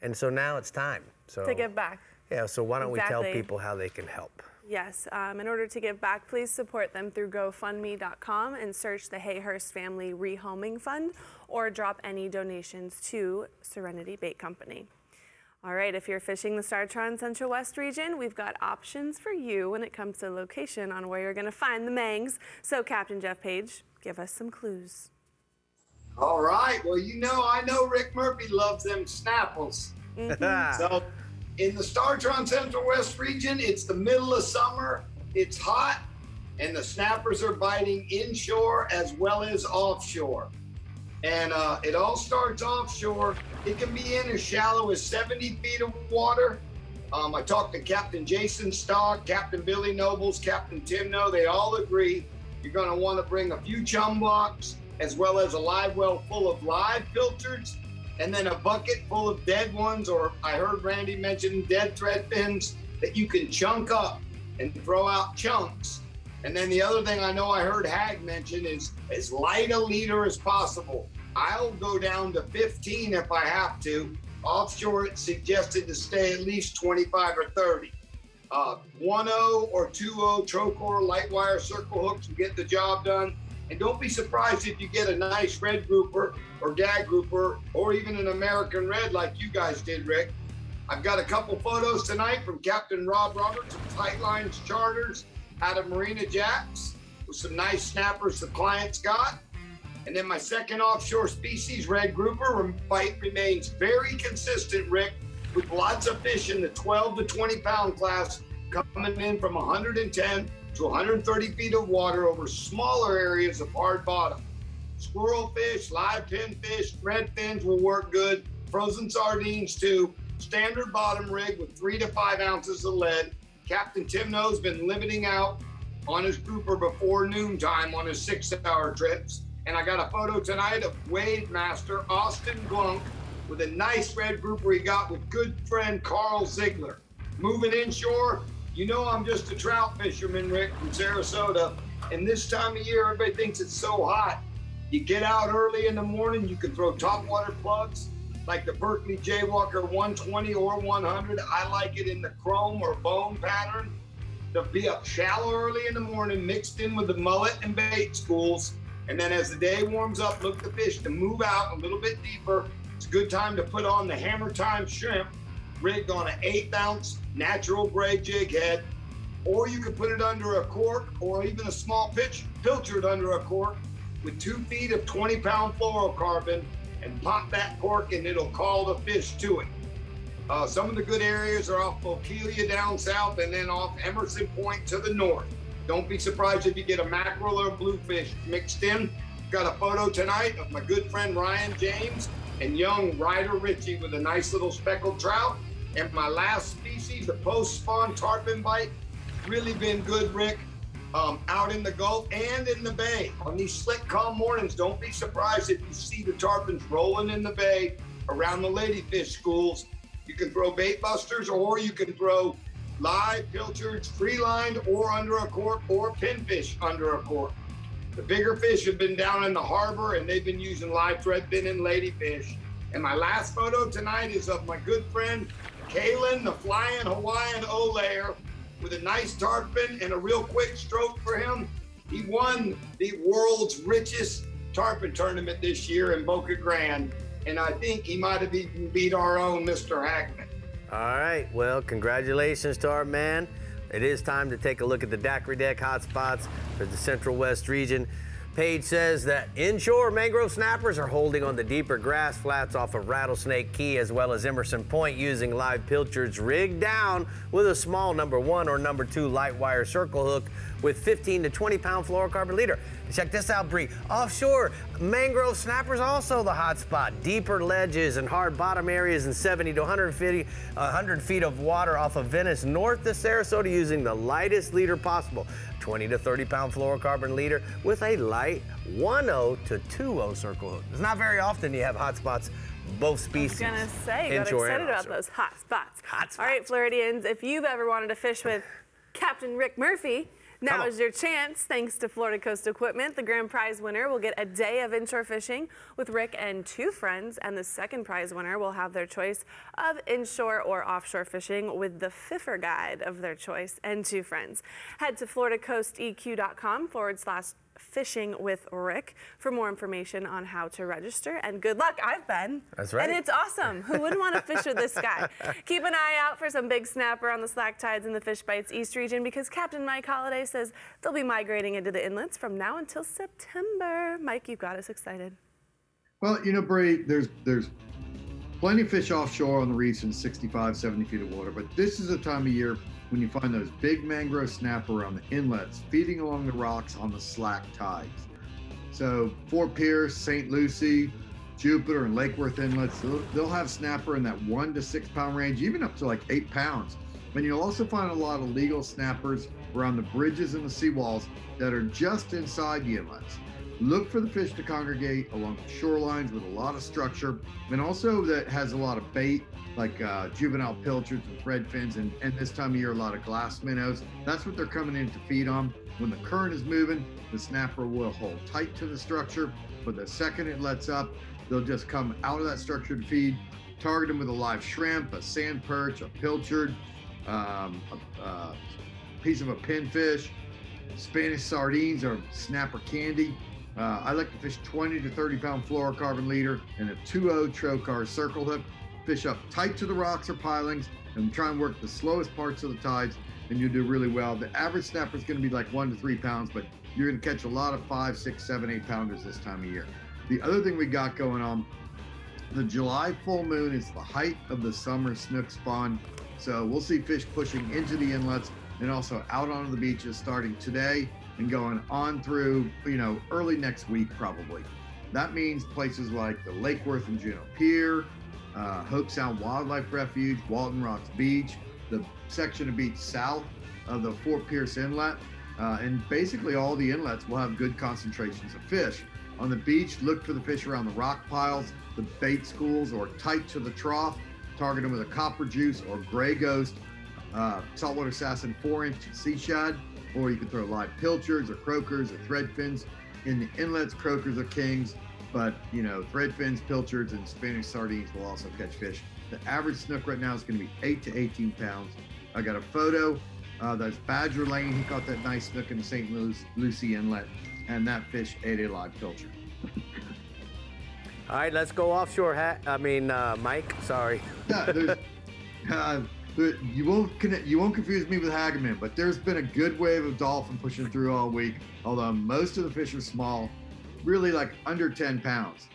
and so now it's time. So to give back. Yeah, so why don't we tell people how they can help? Yes, in order to give back, please support them through GoFundMe.com and search the Hayhurst Family Rehoming Fund, or drop any donations to Serenity Bait Company. All right, if you're fishing the STARTRON Central West region, we've got options for you when it comes to location on where you're going to find the mangs. So, Captain Jeff Page, give us some clues. All right. Well, I know Rick Murphy loves them snapples. So, in the STARTRON Central West region, it's the middle of summer. It's hot, and the snappers are biting inshore as well as offshore. And it all starts offshore. It can be in as shallow as 70 feet of water. I talked to Captain Jason Stock, Captain Billy Nobles, Captain Tim No. They all agree you're going to want to bring a few chum blocks as well as a live well full of live pilchards, and then a bucket full of dead ones, or I heard Randy mention dead thread fins that you can chunk up and throw out chunks. And then the other thing I know I heard Hag mention is as light a leader as possible. I'll go down to 15 if I have to. Offshore, it's suggested to stay at least 25 or 30. 1.0 or 2.0 Trocor light wire circle hooks will get the job done. And don't be surprised if you get a nice red grouper or gag grouper or even an American red like you guys did, Rick. I've got a couple photos tonight from Captain Rob Roberts of Tight Lines Charters out of Marina Jacks with some nice snappers the clients got. And then my second offshore species, red grouper, bite remains very consistent, Rick, with lots of fish in the 12 to 20 pound class coming in from 110 to 130 feet of water over smaller areas of hard bottom. Squirrel fish, live pinfish, red fins will work good. Frozen sardines too. Standard bottom rig with 3 to 5 ounces of lead. Captain Tim No's been limiting out on his grouper before noontime on his 6-hour trips. And I got a photo tonight of wave master Austin Glunk with a nice red grouper he got with good friend Carl Ziegler. Moving inshore, you know I'm just a trout fisherman, Rick, from Sarasota. And this time of year, everybody thinks it's so hot. You get out early in the morning, you can throw topwater plugs like the Berkeley Jaywalker 120 or 100. I like it in the chrome or bone pattern. They'll be up shallow early in the morning, mixed in with the mullet and bait schools. And then as the day warms up, look the fish to move out a little bit deeper. It's a good time to put on the Hammer Time shrimp, rigged on an 1/8 ounce natural gray jig head. Or you could put it under a cork or even a small pilchard under a cork with 2 feet of 20-pound fluorocarbon and pop that cork and it'll call the fish to it. Some of the good areas are off Bokeelia down south and then off Emerson Point to the north. Don't be surprised if you get a mackerel or a bluefish mixed in. Got a photo tonight of my good friend Ryan James and young Ryder Ritchie with a nice little speckled trout. And my last species, the post-spawn tarpon bite, really been good, Rick, out in the Gulf and in the bay. On these slick, calm mornings, don't be surprised if you see the tarpons rolling in the bay around the ladyfish schools. You can throw bait busters or you can throw live pilchards, free-lined or under a cork, or pinfish under a cork. The bigger fish have been down in the harbor and they've been using live threadfin and ladyfish. And my last photo tonight is of my good friend Kalen, the flying Hawaiian O-layer, with a nice tarpon and a real quick stroke for him. He won the world's richest tarpon tournament this year in Boca Grande, and I think he might have even beat our own Mr. Hackman. All right, well, congratulations to our man. It is time to take a look at the daiquiri deck hotspots for the Central West region. Page says that inshore mangrove snappers are holding on the deeper grass flats off of Rattlesnake Key as well as Emerson Point using live pilchards rigged down with a small number 1 or number 2 light wire circle hook with 15 to 20 pound fluorocarbon leader. Check this out, Brie. Offshore, mangrove snappers also the hot spot. Deeper ledges and hard bottom areas in 70 to 100 feet of water off of Venice north to Sarasota using the lightest leader possible. 20 to 30 pound fluorocarbon leader with a light 1.0 to 2.0 circle hook. It's not very often you have hot spots, both species. I was gonna say, got excited about those hot spots. All right, Floridians, if you've ever wanted to fish with Captain Rick Murphy, now is your chance. Thanks to Florida Coast Equipment, the grand prize winner will get a day of inshore fishing with Rick and 2 friends, and the second prize winner will have their choice of inshore or offshore fishing with the Fiffer guide of their choice and 2 friends. Head to floridacoasteq.com/fishing with Rick for more information on how to register. And good luck. I've been. That's right. And it's awesome. Who wouldn't want to fish with this guy? Keep an eye out for some big snapper on the slack tides in the Fish Bites East region because Captain Mike Holliday says they'll be migrating into the inlets from now until September. Mike, you've got us excited. Well, you know, Brie, there's plenty of fish offshore on the reefs in 65, 70 feet of water, but this is a time of year when you find those big mangrove snapper on the inlets feeding along the rocks on the slack tides. So Fort Pierce, St. Lucie, Jupiter, and Lake Worth inlets, they'll have snapper in that 1 to 6 pound range, even up to like 8 pounds. And you'll also find a lot of legal snappers around the bridges and the seawalls that are just inside the inlets. Look for the fish to congregate along the shorelines with a lot of structure, and also that has a lot of bait, like juvenile pilchards and thread fins, and this time of year a lot of glass minnows. That's what they're coming in to feed on. When the current is moving, the snapper will hold tight to the structure, but the second it lets up, they'll just come out of that structure to feed. Target them with a live shrimp, a sand perch, a pilchard, a piece of a pinfish, Spanish sardines or snapper candy. I like to fish 20 to 30 pound fluorocarbon leader and a 2-0 trocar circle hook. Fish up tight to the rocks or pilings and try and work the slowest parts of the tides, and you do really well. The average snapper is going to be like 1 to 3 pounds, but you're going to catch a lot of 5, 6, 7, 8 pounders this time of year. The other thing we got going on, the July full moon is the height of the summer snook spawn. So we'll see fish pushing into the inlets and also out onto the beaches starting today and going on through, early next week probably. That means places like the Lake Worth and Juneau Pier, Hope Sound Wildlife Refuge, Walton Rocks Beach, the section of beach south of the Fort Pierce Inlet, and basically all the inlets will have good concentrations of fish. On the beach, look for the fish around the rock piles, the bait schools, or tight to the trough. Target them with a copper juice or gray ghost, saltwater assassin 4-inch sea shad, or you can throw live pilchards or croakers or thread fins. In the inlets, croakers are kings, but thread fins, pilchards, and Spanish sardines will also catch fish. The average snook right now is going to be 8 to 18 pounds. I got a photo. That's Badger Lane. He caught that nice snook in the St. Lucie Inlet, and that fish ate a live pilchard. All right, let's go offshore. Mike. Sorry. You won't confuse me with Hageman, but there's been a good wave of dolphin pushing through all week. Although most of the fish are small, really like under 10 pounds.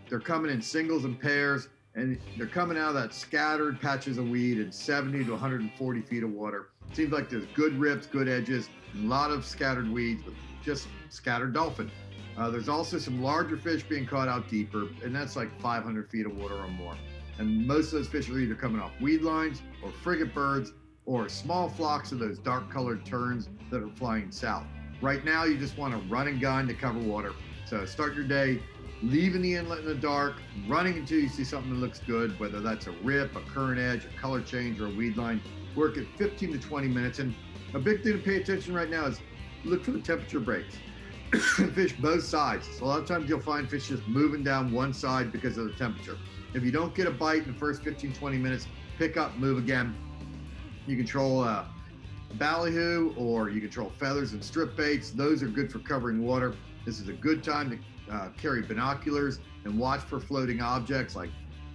They're coming in singles and pairs, and they're coming out of that scattered patches of weed in 70 to 140 feet of water. Seems like there's good rips, good edges, a lot of scattered weeds, but just scattered dolphin. There's also some larger fish being caught out deeper, and that's like 500 feet of water or more. And most of those fish are either coming off weed lines or frigate birds or small flocks of those dark colored terns that are flying south. Right now, you just want to run and gun to cover water. So start your day leaving the inlet in the dark, running until you see something that looks good, whether that's a rip, a current edge, a color change, or a weed line. Work at 15 to 20 minutes. And a big thing to pay attention right now is look for the temperature breaks. Fish both sides. So a lot of times you'll find fish just moving down one side because of the temperature. If you don't get a bite in the first 15, 20 minutes, pick up, move again. You control ballyhoo, or you control feathers and strip baits. Those are good for covering water. This is a good time to carry binoculars and watch for floating objects like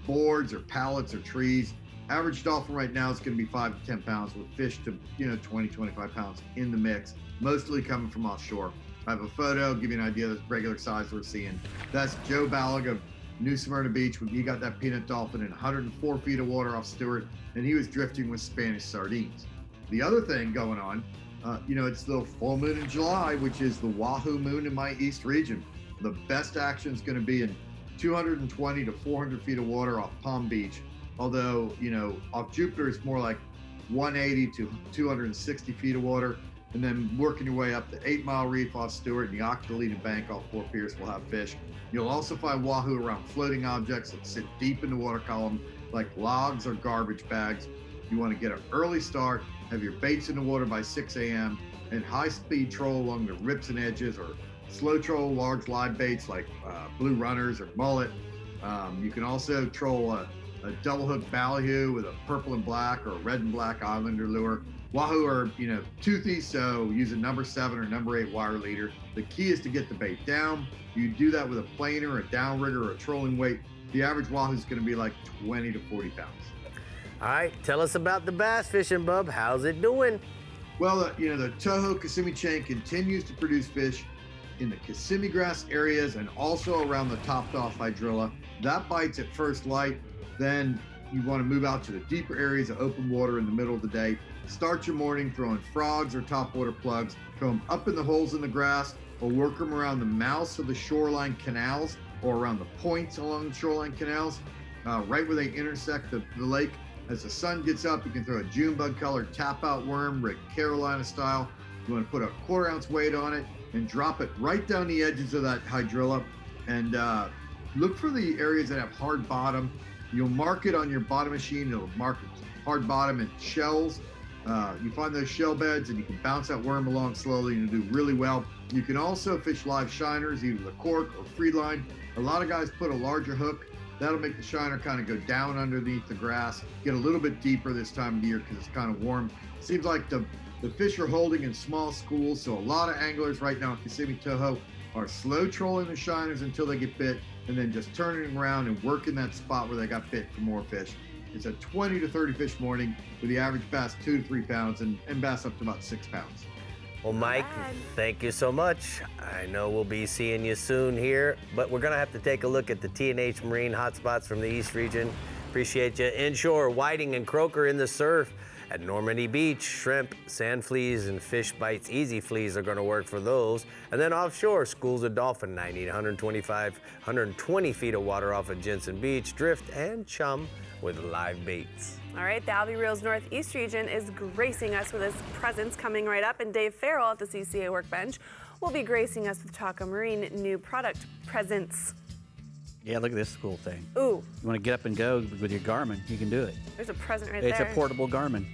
boards or pallets or trees. Average dolphin right now is going to be 5 to 10 pounds with fish to 20, 25 pounds in the mix, mostly coming from offshore. I have a photo, give you an idea of the regular size we're seeing. That's Joe Ballig of New Smyrna Beach when he got that peanut dolphin in 104 feet of water off Stewart, and he was drifting with Spanish sardines. The other thing going on, it's the full moon in July, which is the Wahoo moon in my east region. The best action is going to be in 220 to 400 feet of water off Palm Beach. Although, off Jupiter, it's more like 180 to 260 feet of water. And then working your way up the 8 Mile Reef off Stewart and the Octolina Bank off Fort Pierce will have fish. You'll also find wahoo around floating objects that sit deep in the water column, like logs or garbage bags. You want to get an early start, have your baits in the water by 6 a.m., and high-speed troll along the rips and edges, or slow troll large live baits like blue runners or mullet. You can also troll a double hook ballyhoo with a purple and black or a red and black islander lure. Wahoo are, toothy, so use a number 7 or number 8 wire leader. The key is to get the bait down. You do that with a planer, a downrigger, or a trolling weight. The average wahoo is going to be like 20 to 40 pounds. All right, tell us about the bass fishing, bub. How's it doing? Well, the Toho Kissimmee chain continues to produce fish in the Kissimmee grass areas and also around the topped off hydrilla. That bites at first light. Then you want to move out to the deeper areas of open water in the middle of the day. Start your morning throwing frogs or topwater plugs. Throw them up in the holes in the grass, or work them around the mouths of the shoreline canals or around the points along the shoreline canals, right where they intersect the lake. As the sun gets up, you can throw a June bug colored tap out worm, Rick Carolina style. You want to put a 1/4 ounce weight on it and drop it right down the edges of that hydrilla, and look for the areas that have hard bottom. You'll mark it on your bottom machine. It'll mark hard bottom and shells. You find those shell beds and you can bounce that worm along slowly and you'll do really well. You can also fish live shiners, either the cork or free line. A lot of guys put a larger hook. That'll make the shiner kind of go down underneath the grass, get a little bit deeper this time of the year because it's kind of warm. Seems like the fish are holding in small schools, so a lot of anglers right now in Kissimmee Toho are slow trolling the shiners until they get bit and then just turning around and working that spot where they got bit for more fish. It's a 20 to 30 fish morning with the average bass 2 to 3 pounds and bass up to about 6 pounds. Well, Mike, thank you so much. I know we'll be seeing you soon here, but we're gonna have to take a look at the T&H Marine hotspots from the East region. Appreciate you. Inshore, whiting and croaker in the surf. At Normandy Beach, shrimp, sand fleas, and fish bites, easy fleas are gonna work for those. And then offshore, schools of dolphin, 90 to 120 feet of water off of Jensen Beach, drift and chum with live baits. All right, the ALVEY Reels Northeast region is gracing us with his presence coming right up, and Dave Farrell at the CCA Workbench will be gracing us with Taco Marine new product presents. Yeah, look at this cool thing. Ooh. You want to get up and go with your Garmin, you can do it. There's a present right It's there. a portable Garmin.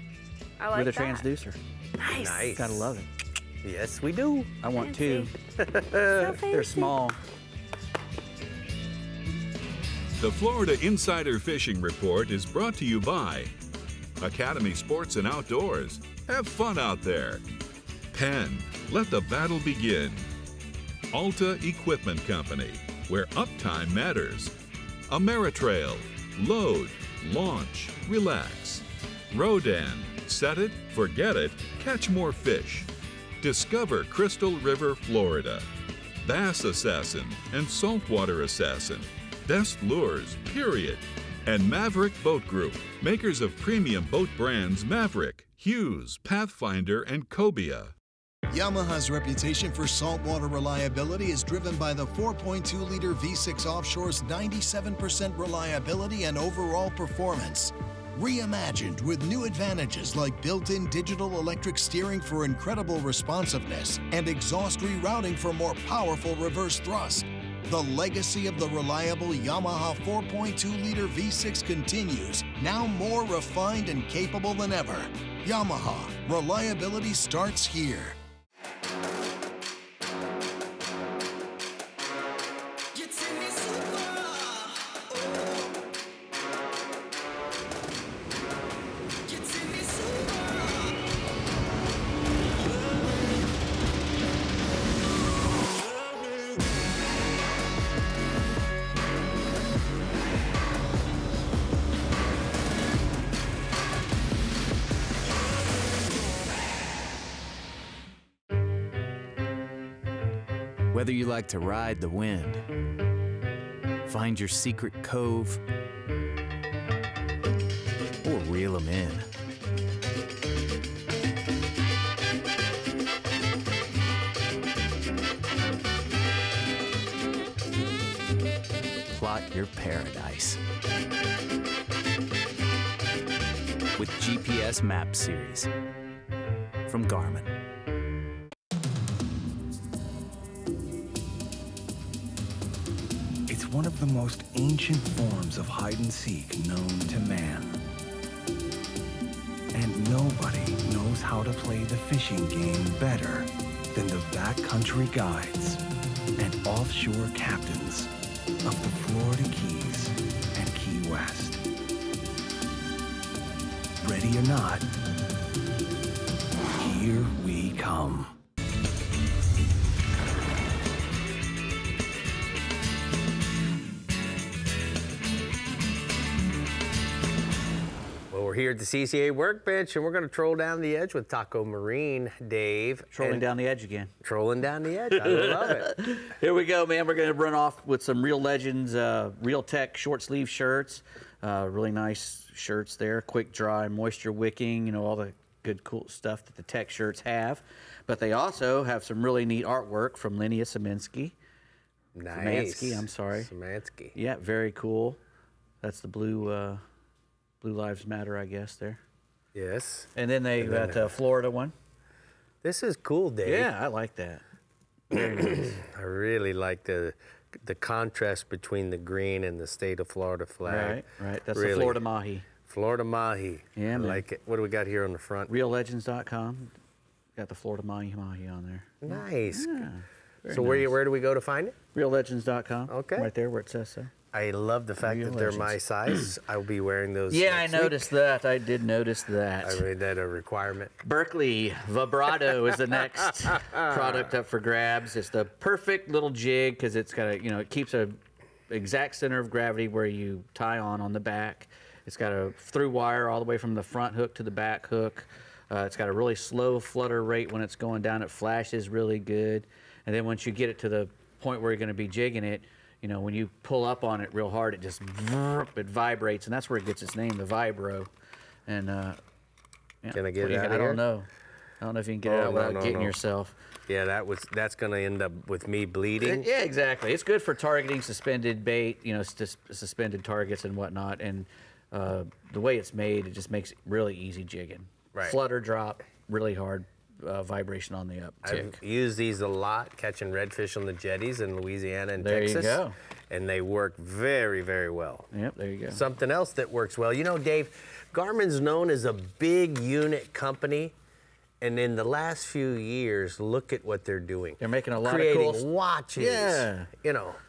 I like with a that. transducer. Nice. Nice. Gotta love it. Yes, we do. I want two. So They're small. The Florida Insider Fishing Report is brought to you by Academy Sports and Outdoors. Have fun out there. Penn, let the battle begin. Alta Equipment Company, where uptime matters. Ameritrail, load, launch, relax. Rodan, set it, forget it, catch more fish. Discover Crystal River, Florida. Bass Assassin and Saltwater Assassin. Best lures, period. And Maverick Boat Group, makers of premium boat brands Maverick, Hughes, Pathfinder, and Cobia. Yamaha's reputation for saltwater reliability is driven by the 4.2-liter V6 Offshore's 97% reliability and overall performance. Reimagined with new advantages like built-in digital electric steering for incredible responsiveness and exhaust rerouting for more powerful reverse thrust. The legacy of the reliable Yamaha 4.2-liter V6 continues, now more refined and capable than ever. Yamaha, reliability starts here. Whether you like to ride the wind, find your secret cove, or reel them in. Plot your paradise with GPS Map Series from Garmin. It's one of the most ancient forms of hide-and-seek known to man. And nobody knows how to play the fishing game better than the backcountry guides and offshore captains of the Florida Keys and Key West. Ready or not, here we come. We're here at the CCA Workbench, and we're going to troll down the edge with Taco Marine, Dave. Trolling down the edge again. Trolling down the edge. I love it. Here we go, man. We're going to run off with some Real Legends, Real Tech short sleeve shirts. Really nice shirts there. Quick dry, moisture wicking, you know, all the good, cool stuff that the Tech shirts have. But they also have some really neat artwork from Linnea Szymanski. Nice. Szymanski, I'm sorry. Szymanski. Yeah, very cool. That's the blue Lives Matter, I guess, there. Yes. And then they got a Florida one. This is cool, Dave. Yeah, I like that. I really like the contrast between the green and the state of Florida flag. Right. That's really. The Florida Mahi. Florida Mahi. Yeah, I man. like it. What do we got here on the front? RealLegends.com. Got the Florida Mahi on there. Nice. Yeah, so where do we go to find it? RealLegends.com. Okay. Right there where it says so. I love the fact that they're my size. I'll be wearing those. Yeah, I next noticed that. I did notice that. I made that a requirement. Berkeley Vibrato is the next product up for grabs. It's the perfect little jig because it's got it keeps a exact center of gravity where you tie on the back. It's got a through wire all the way from the front hook to the back hook. It's got a really slow flutter rate when it's going down. It flashes really good. And then once you get it to the point where you're going to be jigging it, when you pull up on it real hard, it vibrates, and that's where it gets its name, the Vibro. And can I get it out of I here? don't know. I don't know if you can get it out without getting yourself. Yeah, that's going to end up with me bleeding. Yeah, exactly. It's good for targeting suspended bait, suspended targets and whatnot. And the way it's made, it just makes it really easy jigging. Right. Flutter drop, really hard. Vibration on the uptick. I've used these a lot, catching redfish on the jetties in Louisiana and Texas. There you go. And they work very, very well. Yep, there you go. Something else that works well. Dave, Garmin's known as a big unit company. And in the last few years, look at what they're doing. They're making a lot creating of cool watches. Yeah.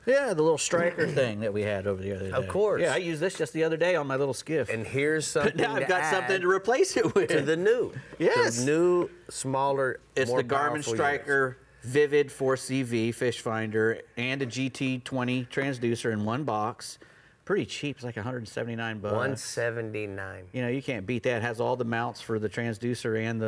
Yeah, the little striker thing that we had over the other day. Of course. Yeah, I used this just the other day on my little skiff. And here's something now I've got something to replace it with. To the new. Yes. The new, smaller, it's more the Garmin Striker Vivid 4CV fish finder and a GT20 transducer in one box. Pretty cheap. It's like $179. $179. You can't beat that. It has all the mounts for the transducer and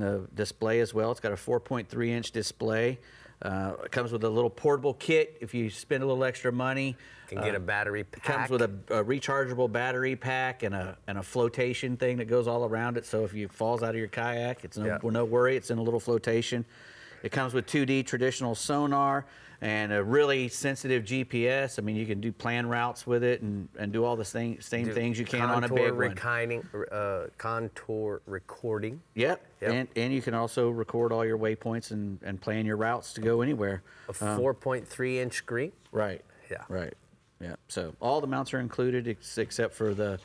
the display as well. It's got a 4.3-inch display. It comes with a little portable kit if you spend a little extra money. You can get a battery pack. Comes with a rechargeable battery pack and a flotation thing that goes all around it. So if it falls out of your kayak, it's no worry. It's in a little flotation. It comes with 2D traditional sonar and a really sensitive GPS. I mean, you can do plan routes with it and do all the same things you can on a big one. Contour recording. Yep. And you can also record all your waypoints and plan your routes to go anywhere. A 4.3-inch screen. Right. Yeah. Right. Yeah. So all the mounts are included except for the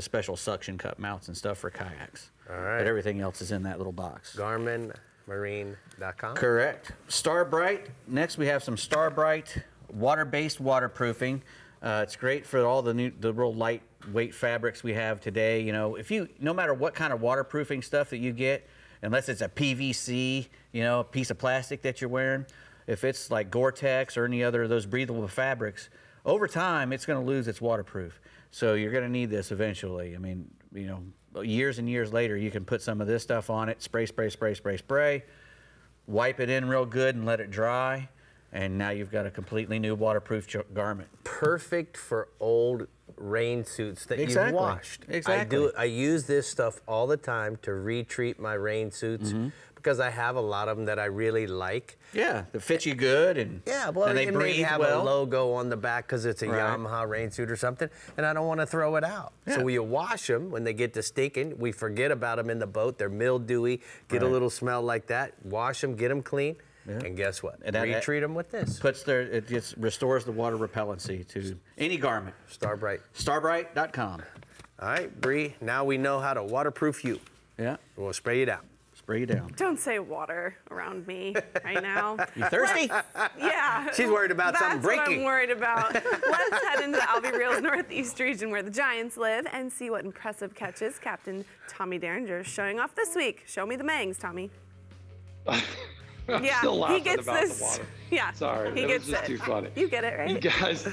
special suction cup mounts and stuff for kayaks. All right. But everything else is in that little box. GarminMarine.com. Correct. Starbright. Next, we have some Starbright water-based waterproofing. It's great for all the real lightweight fabrics we have today. No matter what kind of waterproofing stuff that you get, unless it's a PVC, a piece of plastic that you're wearing, if it's like Gore-Tex or any other of those breathable fabrics, over time it's going to lose its waterproof. So you're going to need this eventually. I mean, years and years later, you can put some of this stuff on it, spray, wipe it in real good and let it dry, and now you've got a completely new waterproof garment. Perfect for old rain suits that you've washed. Exactly. I use this stuff all the time to retreat my rain suits because I have a lot of them that I really like. Yeah, that fit you good and and they breathe have well. a logo on the back because it's a Yamaha rain suit or something, and I don't want to throw it out. Yeah. So when you wash them, when they get to stinking, we forget about them in the boat. They're mildewy, get a little smell like that. Wash them, get them clean. Yeah. And guess what? Retreat them with this. It just restores the water repellency to any garment. Starbright. Starbright.com. All right, Brie, now we know how to waterproof you. Yeah. We'll spray you down. Spray you down. Don't say water around me right now. You thirsty? Yeah. She's worried about something breaking. That's what I'm worried about. Let's head into the ALVEY Reels Northeast region where the Giants live and see what impressive catches Captain Tommy Derringer is showing off this week. Show me the mangs, Tommy. I'm still laughing he gets about this. the water. Yeah, sorry, he that was gets just it. too funny. You get it, right? You guys,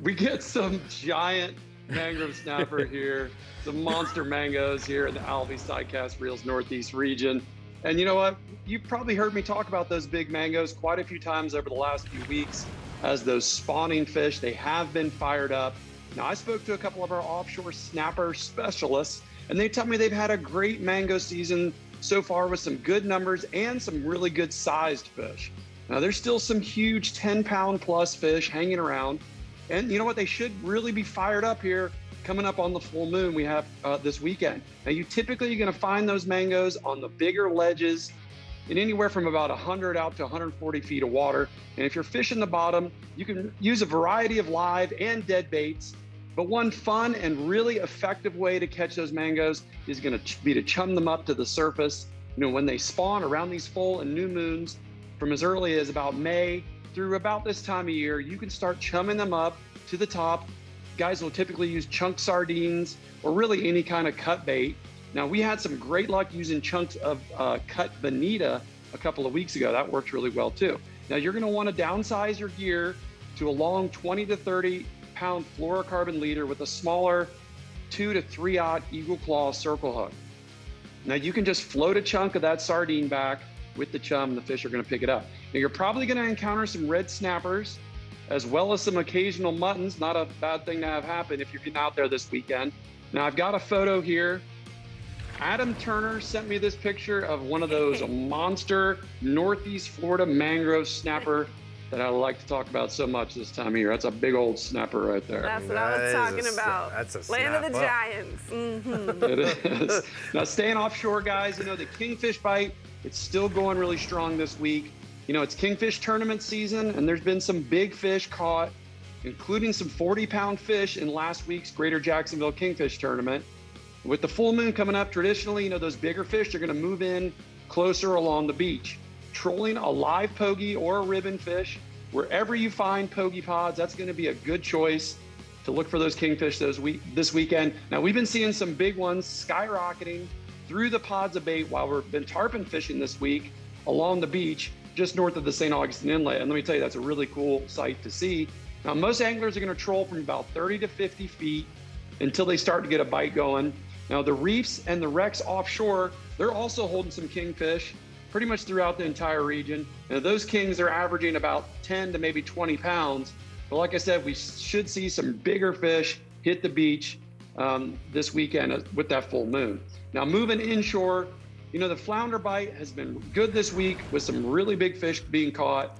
we get some giant mangrove snapper here, some monster mangoes here in the ALVEY Sidecast Reels Northeast region. And you know what? You've probably heard me talk about those big mangoes quite a few times over the last few weeks as those spawning fish. They have been fired up. Now, I spoke to a couple of our offshore snapper specialists, and they tell me they've had a great mango season so far with some good numbers and some really good sized fish. Now there's still some huge 10-pound plus fish hanging around. And you know what? They should really be fired up here coming up on the full moon we have this weekend. Now you're going to find those mangoes on the bigger ledges in anywhere from about 100 out to 140 feet of water. And if you're fishing the bottom, you can use a variety of live and dead baits. But one fun and really effective way to catch those mangoes is going to be to chum them up to the surface. You know, when they spawn around these full and new moons, from as early as about May through about this time of year, you can start chumming them up to the top. Guys will typically use chunk sardines or really any kind of cut bait. Now, we had some great luck using chunks of cut bonita a couple of weeks ago. That worked really well too. Now, you're going to want to downsize your gear to a long 20 to 30 pound fluorocarbon leader with a smaller 2 to 3/0 Eagle Claw circle hook. Now, you can just float a chunk of that sardine back with the chum, and the fish are going to pick it up. Now, you're probably going to encounter some red snappers as well as some occasional muttons. Not a bad thing to have happen if you're getting out there this weekend. Now, I've got a photo here. Adam Turner sent me this picture of one of those monster Northeast Florida mangrove snapper that I like to talk about so much this time of year. That's a big old snapper right there. That's what I was talking about. That's a Land of the snap up. Giants. Mm-hmm. It is. Now, staying offshore, guys, you know, the kingfish bite, it's still going really strong this week. You know, it's kingfish tournament season, and there's been some big fish caught, including some 40-pound fish in last week's Greater Jacksonville Kingfish Tournament. With the full moon coming up, traditionally, you know, those bigger fish are going to move in closer along the beach. Trolling a live pogie or a ribbon fish, wherever you find pogie pods, that's going to be a good choice to look for those kingfish this weekend. Now, we've been seeing some big ones skyrocketing through the pods of bait while we've been tarpon fishing this week along the beach just north of the St. Augustine Inlet. And let me tell you, that's a really cool sight to see. Now, most anglers are going to troll from about 30 to 50 feet until they start to get a bite going. Now, the reefs and the wrecks offshore, they're also holding some kingfish pretty much throughout the entire region. And those kings are averaging about 10 to maybe 20 pounds. But like I said, we should see some bigger fish hit the beach this weekend with that full moon. Now, moving inshore, you know, the flounder bite has been good this week with some really big fish being caught.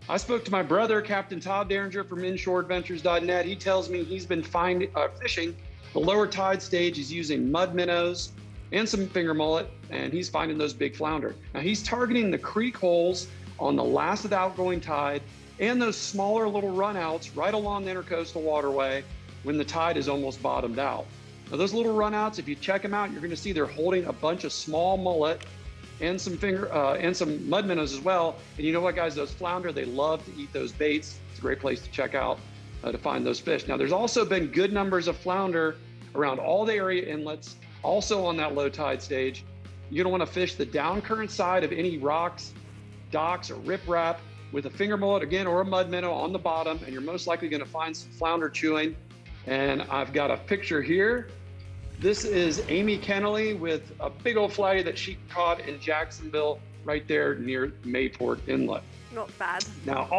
I spoke to my brother, Captain Todd Derringer from InshoreAdventures.net. He tells me he's been fishing the lower tide stage. He's using mud minnows and some finger mullet, and he's finding those big flounder. Now, he's targeting the creek holes on the last of the outgoing tide and those smaller little runouts right along the intercoastal waterway when the tide is almost bottomed out. Now, those little runouts, if you check them out, you're going to see they're holding a bunch of small mullet and some some mud minnows as well. And you know what, guys? Those flounder, they love to eat those baits. It's a great place to check out to find those fish. Now, there's also been good numbers of flounder around all the area inlets, also on that low tide stage. You're going to want to fish the down current side of any rocks, docks, or riprap with a finger mullet, again, or a mud minnow on the bottom, and you're most likely going to find some flounder chewing. And I've got a picture here. This is Amy Kennelly with a big old flatty that she caught in Jacksonville right there near Mayport Inlet. Not bad. Now,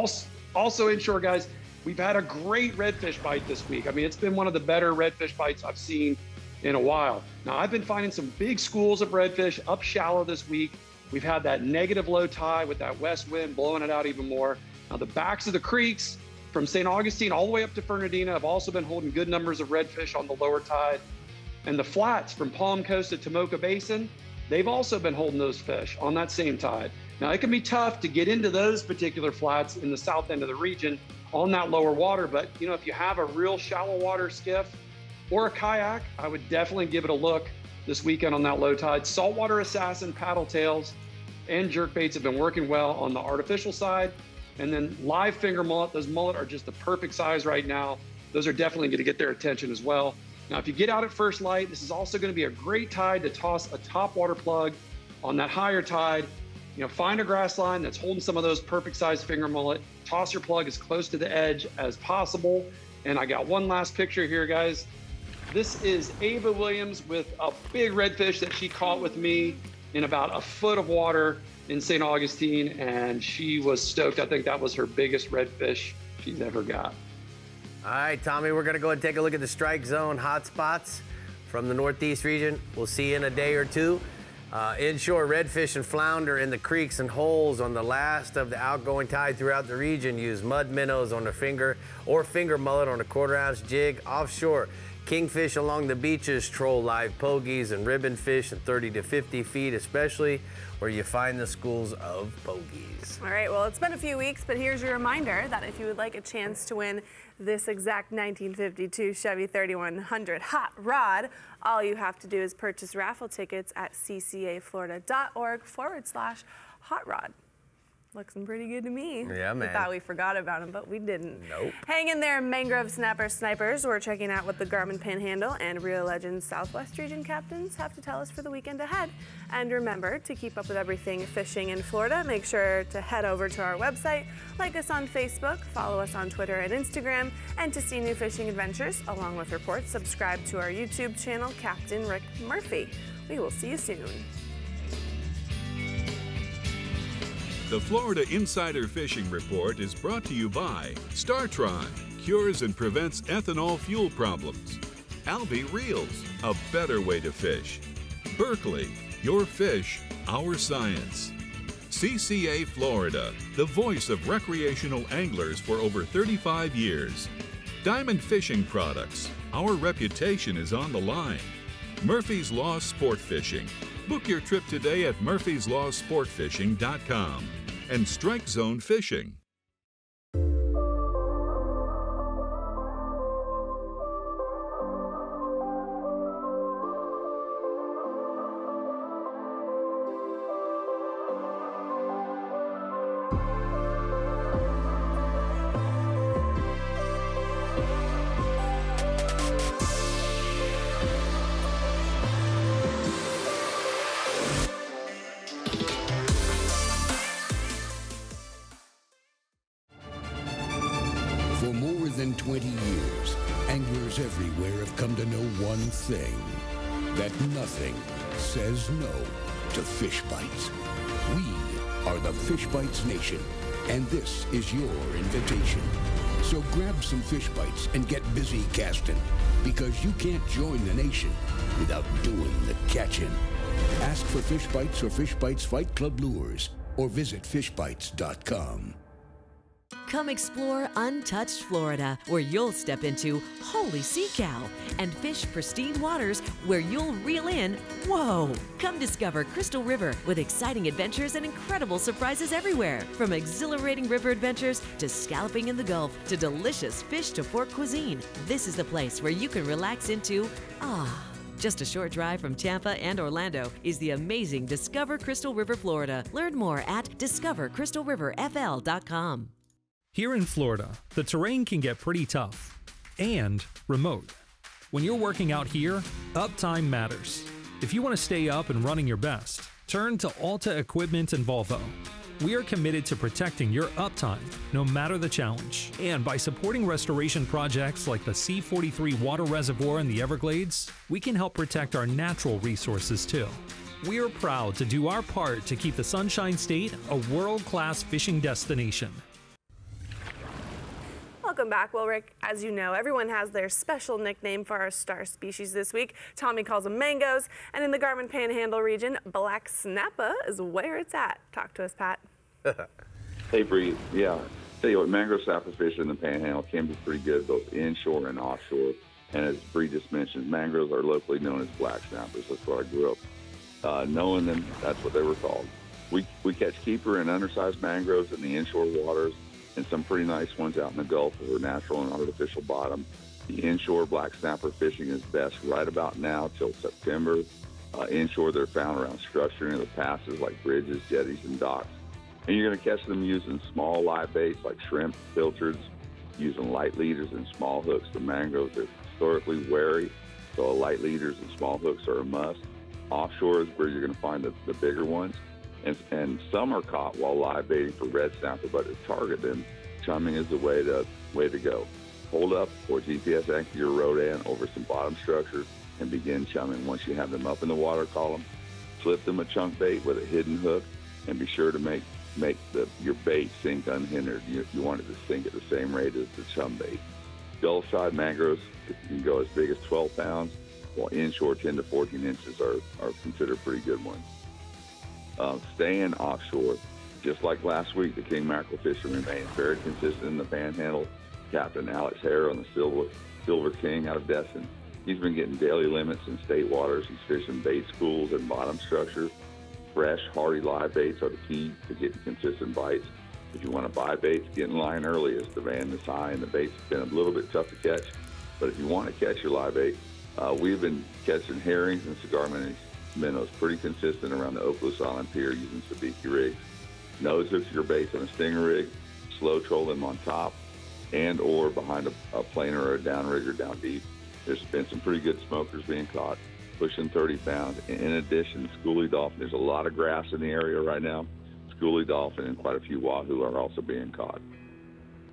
also inshore, guys, we've had a great redfish bite this week. I mean, it's been one of the better redfish bites I've seen in a while. Now, I've been finding some big schools of redfish up shallow this week. We've had that negative low tide with that west wind blowing it out even more. Now, the backs of the creeks from St. Augustine all the way up to Fernandina have also been holding good numbers of redfish on the lower tide. And the flats from Palm Coast to Tomoka Basin, they've also been holding those fish on that same tide. Now, it can be tough to get into those particular flats in the south end of the region on that lower water, but you know, if you have a real shallow water skiff or a kayak, I would definitely give it a look this weekend on that low tide. Saltwater assassin, paddle tails, and jerkbaits have been working well on the artificial side. And then live finger mullet, those mullet are just the perfect size right now. Those are definitely going to get their attention as well. Now, if you get out at first light, this is also going to be a great tide to toss a top water plug on that higher tide. You know, find a grass line that's holding some of those perfect size finger mullet, toss your plug as close to the edge as possible. And I got one last picture here, guys. This is Ava Williams with a big redfish that she caught with me in about a foot of water in St. Augustine, and she was stoked. I think that was her biggest redfish she's ever got. All right, Tommy, we're gonna go and take a look at the strike zone hotspots from the Northeast region. We'll see you in a day or two. Inshore redfish and flounder in the creeks and holes on the last of the outgoing tide throughout the region. Use mud minnows on the finger or finger mullet on a 1/4 ounce jig. Offshore, Kingfish along the beaches troll live pogies and ribbonfish at 30 to 50 feet, especially where you find the schools of pogies. All right, well, it's been a few weeks, but here's your reminder that if you would like a chance to win this exact 1952 Chevy 3100 Hot Rod, all you have to do is purchase raffle tickets at ccaflorida.org/hot rod. Looking pretty good to me. Yeah, man. We thought we forgot about him, but we didn't. Nope. Hang in there, Mangrove Snapper Snipers. We're checking out what the GARMIN Panhandle and Rio Legends Southwest Region captains have to tell us for the weekend ahead. And remember, to keep up with everything fishing in Florida, make sure to head over to our website, like us on Facebook, follow us on Twitter and Instagram, and to see new fishing adventures, along with reports, subscribe to our YouTube channel, Captain Rick Murphy. We will see you soon. The Florida Insider Fishing Report is brought to you by STARTRON, cures and prevents ethanol fuel problems. ALVEY Reels, a better way to fish. Berkeley, your fish, our science. CCA Florida, the voice of recreational anglers for over 35 years. Diamond Fishing Products, our reputation is on the line. Murphy's Law Sport Fishing. Book your trip today at murphyslawsportfishing.com. And Strike Zone Fishing. For more than 20 years, anglers everywhere have come to know one thing, that nothing says no to fish bites. We are the Fish Bites Nation, and this is your invitation. So grab some fish bites and get busy casting, because you can't join the nation without doing the catching. Ask for Fish Bites or Fish Bites Fight Club lures, or visit fishbites.com. Come explore untouched Florida, where you'll step into holy sea cow and fish pristine waters where you'll reel in, whoa! Come discover Crystal River with exciting adventures and incredible surprises everywhere. From exhilarating river adventures to scalping in the Gulf to delicious fish to fork cuisine, this is the place where you can relax into, Just a short drive from Tampa and Orlando is the amazing Discover Crystal River, Florida. Learn more at discovercrystalriverfl.com. Here in Florida, the terrain can get pretty tough and remote. When you're working out here, uptime matters. If you want to stay up and running your best, turn to Alta Equipment and Volvo. We are committed to protecting your uptime, no matter the challenge. And by supporting restoration projects like the C43 water reservoir in the Everglades, we can help protect our natural resources too. We are proud to do our part to keep the Sunshine State a world-class fishing destination. Welcome back. Well, Rick, as you know, everyone has their special nickname for our star species this week. Tommy calls them mangoes, and in the GARMIN Panhandle region, black snapper is where it's at. Talk to us, Pat. Hey, Brie. Yeah, tell you what, mangrove snapper fish in the Panhandle can be pretty good, both inshore and offshore. And as Brie just mentioned, mangroves are locally known as black snappers. That's where I grew up knowing them. That's what they were called. We catch keeper and undersized mangroves in the inshore waters, and some pretty nice ones out in the Gulf with a natural and artificial bottom. The inshore black snapper fishing is best right about now till September. Inshore, they're found around structure near the passes like bridges, jetties, and docks. And you're going to catch them using small live baits like shrimp, filtereds, using light leaders and small hooks. The mangroves are historically wary, so light leaders and small hooks are a must. Offshore is where you're going to find the bigger ones. And some are caught while live baiting for red snapper, but to target them, chumming is the way to go. Hold up or GPS anchor your Rodan over some bottom structure and begin chumming. Once you have them up in the water column, flip them a chunk bait with a hidden hook, and be sure to make your bait sink unhindered. You want it to sink at the same rate as the chum bait. Gulf side mangroves can go as big as 12 pounds, while inshore 10 to 14 inches are considered pretty good ones. Staying offshore, just like last week, the king mackerel fishing remains very consistent in the Panhandle. Captain Alex Hare on the Silver King out of Destin He's been getting daily limits in state waters. He's fishing bait schools and bottom structure. Fresh, hardy live baits are the key to getting consistent bites. If you want to buy baits, get in line early as demand is high and the bait's been a little bit tough to catch. But if you want to catch your live bait, we've been catching herrings and cigar minnows pretty consistent around the Okaloosa Island Pier using sabiki rigs. Nose hooks your baits on a stinger rig, slow troll them on top and or behind a planer or a down rig or down deep. There's been some pretty good smokers being caught, pushing 30 pounds. In addition, schoolie dolphin, there's a lot of grass in the area right now. Schoolie dolphin and quite a few wahoo are also being caught.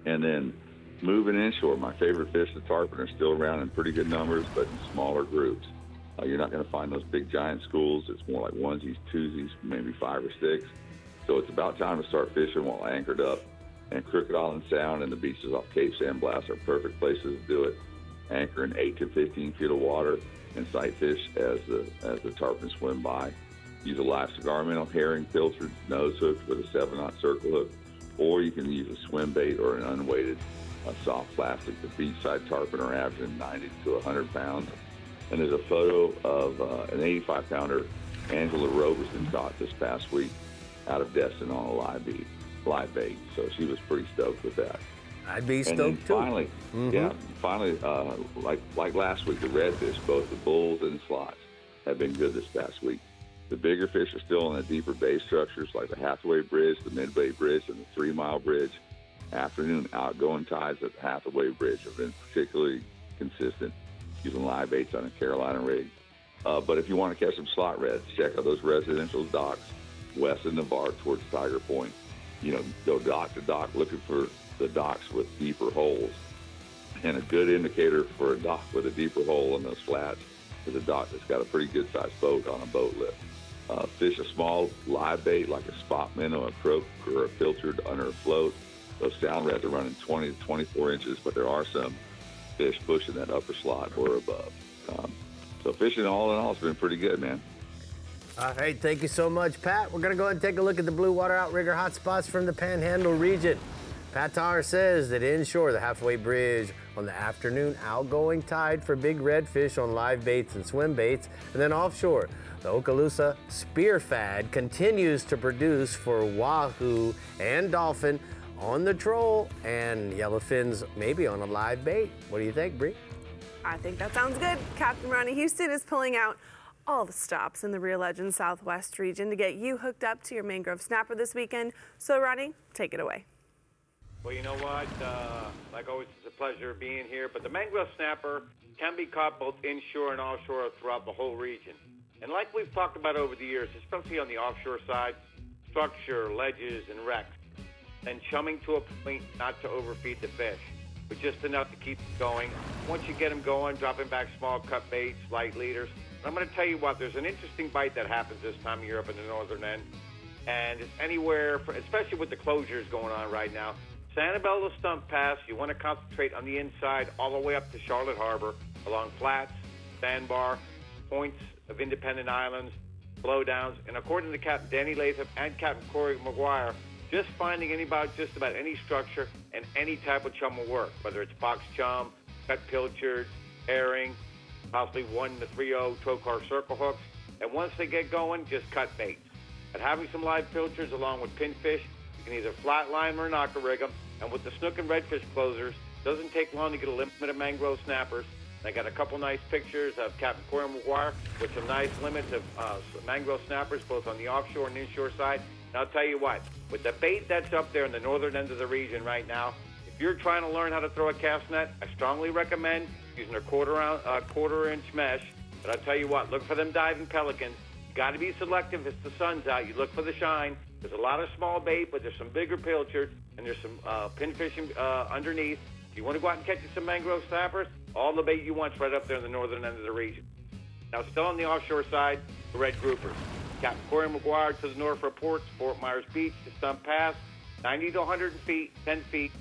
And then moving inshore, my favorite fish, the tarpon, are still around in pretty good numbers, but in smaller groups. You're not going to find those big giant schools. It's more like onesies, twosies, maybe 5 or 6. So it's about time to start fishing while anchored up. And Crooked Island Sound and the beaches off Cape San Blas are perfect places to do it. Anchor in 8 to 15 feet of water and sight fish as the tarpon swim by. Use a live cigar minnow, herring, filtered nose hook with a 7/0 circle hook, or you can use a swim bait or an unweighted soft plastic. The beachside tarpon are averaging 90 to 100 pounds. And there's a photo of an 85-pounder Angela Roberson caught this past week out of Destin on a live bait. So she was pretty stoked with that. I'd be stoked and then too. Finally, like last week, the redfish, both the bulls and the slots, have been good this past week. The bigger fish are still in the deeper bay structures like the Hathaway Bridge, the Midway Bridge, and the 3 Mile Bridge. Afternoon outgoing tides at the Hathaway Bridge have been particularly consistent, using live baits on a Carolina rig. But if you want to catch some slot reds, check out those residential docks west of Navarre towards Tiger Point. Go dock to dock looking for the docks with deeper holes. And a good indicator for a dock with a deeper hole in those flats is a dock that's got a pretty good-sized boat on a boat lift. Fish a small live bait like a spot minnow, a croak, or a filtered under a float. Those sound reds are running 20 to 24 inches, but there are some fish pushing that upper slot or above. So fishing all in all has been pretty good, man. All right, thank you so much, Pat. We're going to go ahead and take a look at the blue water outrigger hotspots from the Panhandle region. Pat Tar says that inshore, the Halfway Bridge on the afternoon outgoing tide for big redfish on live baits and swim baits. And then offshore, the Okaloosa spear fad continues to produce for wahoo and dolphin on the troll and yellowfins maybe on a live bait. What do you think, Brie? I think that sounds good. Captain Ronnie Houston is pulling out all the stops in the Real Legend Southwest region to get you hooked up to your mangrove snapper this weekend. So Ronnie, take it away. Well, you know what? Like always, it's a pleasure being here. But the mangrove snapper can be caught both inshore and offshore throughout the whole region. And like we've talked about over the years, especially on the offshore side, structure, ledges, and wrecks, and chumming to a point not to overfeed the fish, but just enough to keep them going. Once you get them going, dropping back small cut baits, light leaders. And I'm going to tell you what, there's an interesting bite that happens this time of year up in the northern end. And it's anywhere, especially with the closures going on right now, Sanibel to Stump Pass, you want to concentrate on the inside all the way up to Charlotte Harbor, along flats, sandbar, points of independent islands, blowdowns, and according to Captain Danny Latham and Captain Corey McGuire, just finding just about any structure and any type of chum will work, whether it's box chum, cut pilchard, herring, possibly 1 to 3/0 trocar circle hooks, and once they get going, just cut baits. And having some live pilchards along with pinfish, you can either flatline or knocker rig them, and with the snook and redfish closers, doesn't take long to get a limit of mangrove snappers. I got a couple nice pictures of Captain Corey McGuire with some nice limits of mangrove snappers, both on the offshore and inshore side. And I'll tell you what, with the bait that's up there in the northern end of the region right now, if you're trying to learn how to throw a cast net, I strongly recommend using a quarter-inch mesh. But I'll tell you what, look for them diving pelicans. You got to be selective if the sun's out. You look for the shine. There's a lot of small bait, but there's some bigger pilchards, and there's some pinfish underneath. If you want to go out and catch you some mangrove snappers, all the bait you want's right up there in the northern end of the region. Now, still on the offshore side, the red groupers. Captain Corey McGuire to the north reports Fort Myers Beach to Stump Pass, 90 to 100 feet, 10 feet.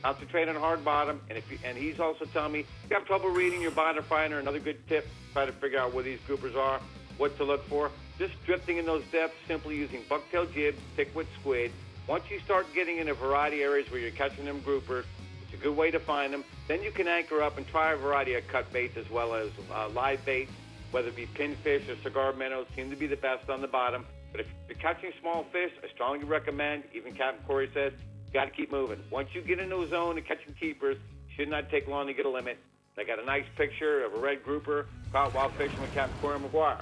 Concentrate on hard bottom, and he's also telling me if you have trouble reading your bottom finder, another good tip, try to figure out where these groupers are, what to look for. Just drifting in those depths, simply using bucktail jibs, thickwit squid. Once you start getting in a variety of areas where you're catching them groupers, it's a good way to find them. Then you can anchor up and try a variety of cut baits as well as live baits, whether it be pinfish or cigar minnows, seem to be the best on the bottom. But if you're catching small fish, I strongly recommend, even Captain Corey says, you got to keep moving. Once you get into a zone of catching keepers, it should not take long to get a limit. I got a nice picture of a red grouper caught while fishing with Captain Corey McGuire.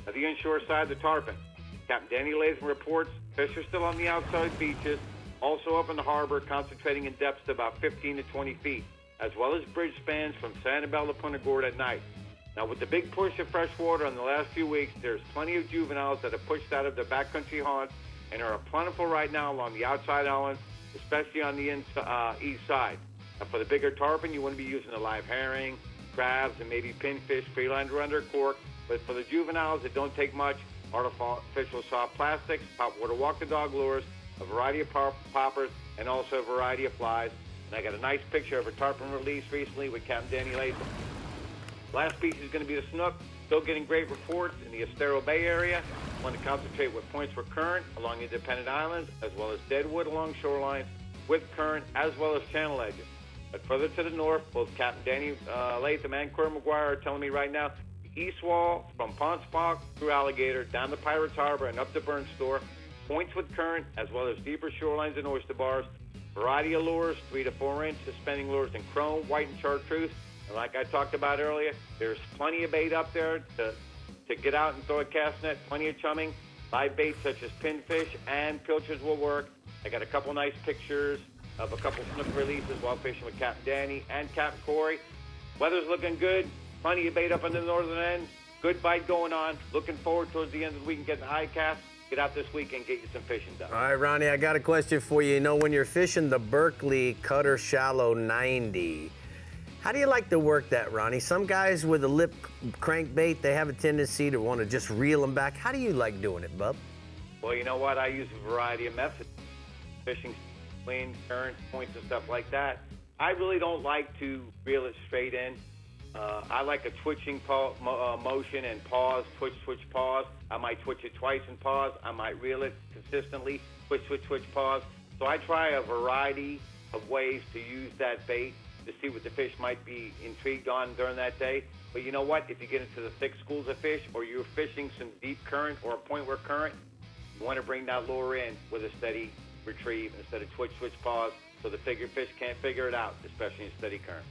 At the inshore side, the tarpon. Captain Danny Latham reports fish are still on the outside beaches, also up in the harbor, concentrating in depths to about 15 to 20 feet, as well as bridge spans from Sanibel to Punta Gorda at night. Now, with the big push of fresh water in the last few weeks, there's plenty of juveniles that have pushed out of their backcountry haunts and are plentiful right now along the outside islands, especially on the east side. Now, for the bigger tarpon, you want to be using a live herring, crabs, and maybe pinfish, freeliner under cork. But for the juveniles, it don't take much. Artificial soft plastics, pop water walk-the-dog lures, a variety of poppers, and also a variety of flies. And I got a nice picture of a tarpon release recently with Captain Danny Latham. Last piece is going to be the snook. Still getting great reports in the Estero Bay area. I want to concentrate with points for current along independent islands, as well as deadwood along shorelines with current, as well as channel edges. But further to the north, both Captain Danny Latham and Corey McGuire are telling me right now, the east wall from Ponce Park through Alligator, down to Pirates Harbor and up to Burn Store, points with current, as well as deeper shorelines and oyster bars, variety of lures, 3 to 4 inch suspending lures in chrome, white, and chartreuse. And like I talked about earlier, there's plenty of bait up there to get out and throw a cast net, plenty of chumming. Live baits such as pinfish and pilchards will work. I got a couple nice pictures of a couple snook releases while fishing with Captain Danny and Captain Corey. Weather's looking good. Plenty of bait up in the northern end. Good bite going on. Looking forward towards the end of the week and getting the high cast. Get out this week and get you some fishing done. All right, Ronnie, I got a question for you. You know, when you're fishing the Berkeley Cutter Shallow 90, how do you like to work that, Ronnie? Some guys with a lip crankbait, they have a tendency to want to just reel them back. How do you like doing it, bub? Well, you know what? I use a variety of methods. Fishing clean, current, points and stuff like that. I really don't like to reel it straight in. I like a twitching motion and pause, twitch, twitch, pause. I might twitch it twice and pause. I might reel it consistently, twitch, twitch, twitch, pause. So I try a variety of ways to use that bait to see what the fish might be intrigued on during that day. But you know what? If you get into the thick schools of fish or you're fishing some deep current or a point where current, you want to bring that lure in with a steady retrieve instead of twitch, twitch, pause, so the fish can't figure it out, especially in steady current.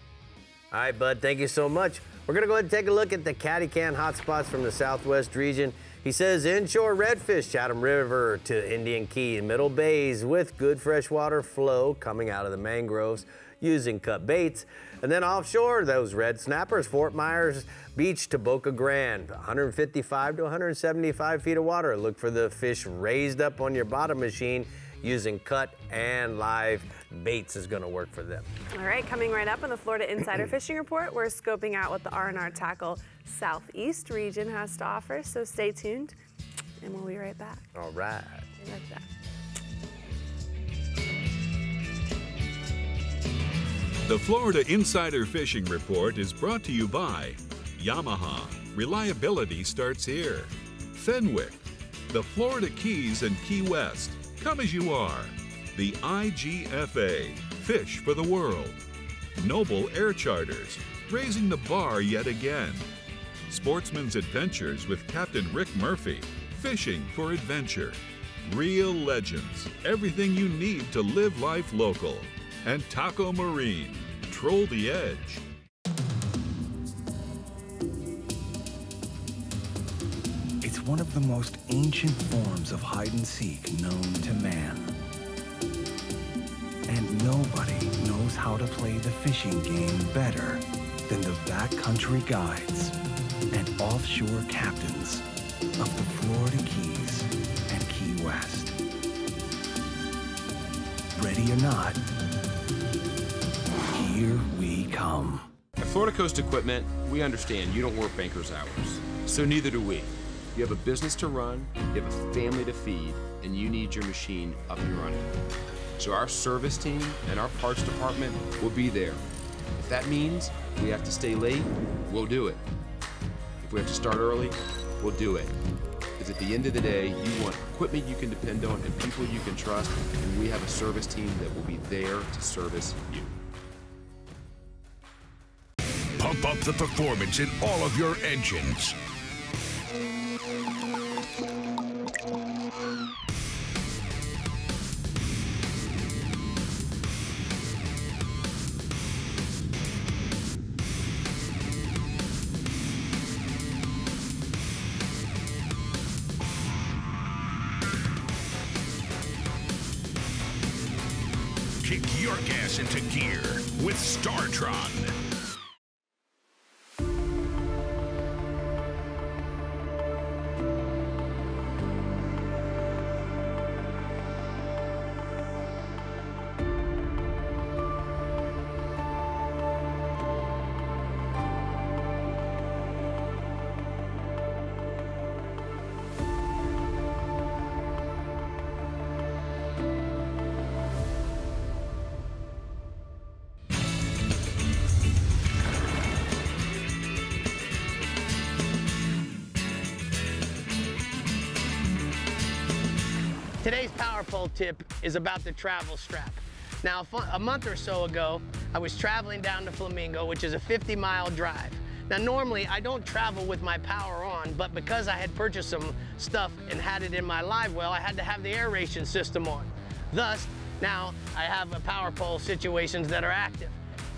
All right, bud, thank you so much. We're going to go ahead and take a look at the Catty Can hotspots from the Southwest region. He says inshore redfish, Chatham River to Indian Key, Middle Bays with good freshwater flow coming out of the mangroves using cut baits. And then offshore, those red snappers, Fort Myers Beach to Boca Grande, 155 to 175 feet of water. Look for the fish raised up on your bottom machine using cut and live baits is going to work for them. All right, coming right up on the Florida Insider Fishing Report, we're scoping out what the R&R Tackle Southeast region has to offer, so stay tuned, and we'll be right back. All right. Be right back. The Florida Insider Fishing Report is brought to you by Yamaha. Reliability starts here. Fenwick, the Florida Keys and Key West. Come as you are. The IGFA, Fish for the World. Noble Air Charters, raising the bar yet again. Sportsman's Adventures with Captain Rick Murphy, fishing for adventure. Real Legends, everything you need to live life local. And Taco Marine, troll the edge. It's one of the most ancient forms of hide-and-seek known to man. And nobody knows how to play the fishing game better than the backcountry guides and offshore captains of the Florida Keys and Key West. Ready or not, here we come. At Florida Coast Equipment, we understand you don't work banker's hours, so neither do we. You have a business to run, you have a family to feed, and you need your machine up and running. So our service team and our parts department will be there. If that means we have to stay late, we'll do it. If we have to start early, we'll do it. Because at the end of the day, you want equipment you can depend on and people you can trust, and we have a service team that will be there to service you. Pump up the performance in all of your engines. Kick your gas into gear with STARTRON. Today's power pole tip is about the travel strap. Now, a month or so ago, I was traveling down to Flamingo, which is a 50-mile drive. Now, normally I don't travel with my power on, but because I had purchased some stuff and had it in my live well, I had to have the aeration system on. Thus, now I have a power pole situations that are active.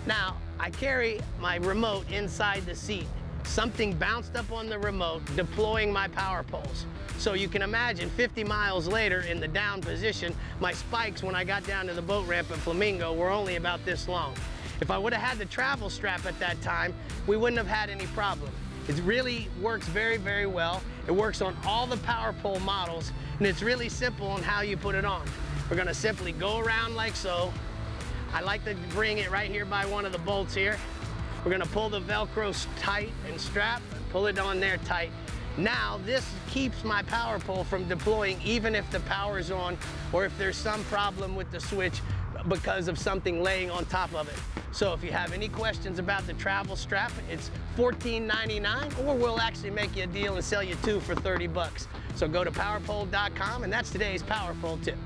Now, I carry my remote inside the seat. Something bounced up on the remote, deploying my power poles. So you can imagine 50 miles later in the down position, my spikes when I got down to the boat ramp at Flamingo were only about this long. If I would have had the travel strap at that time, we wouldn't have had any problem. It really works very, very well. It works on all the power pole models, and it's really simple on how you put it on. We're gonna simply go around like so. I like to bring it right here by one of the bolts here. We're gonna pull the Velcro tight and strap, and pull it on there tight. Now, this keeps my power pole from deploying even if the power is on or if there's some problem with the switch because of something laying on top of it. So if you have any questions about the travel strap, it's $14.99, or we'll actually make you a deal and sell you two for 30 bucks. So go to powerpole.com, and that's today's power pole tip.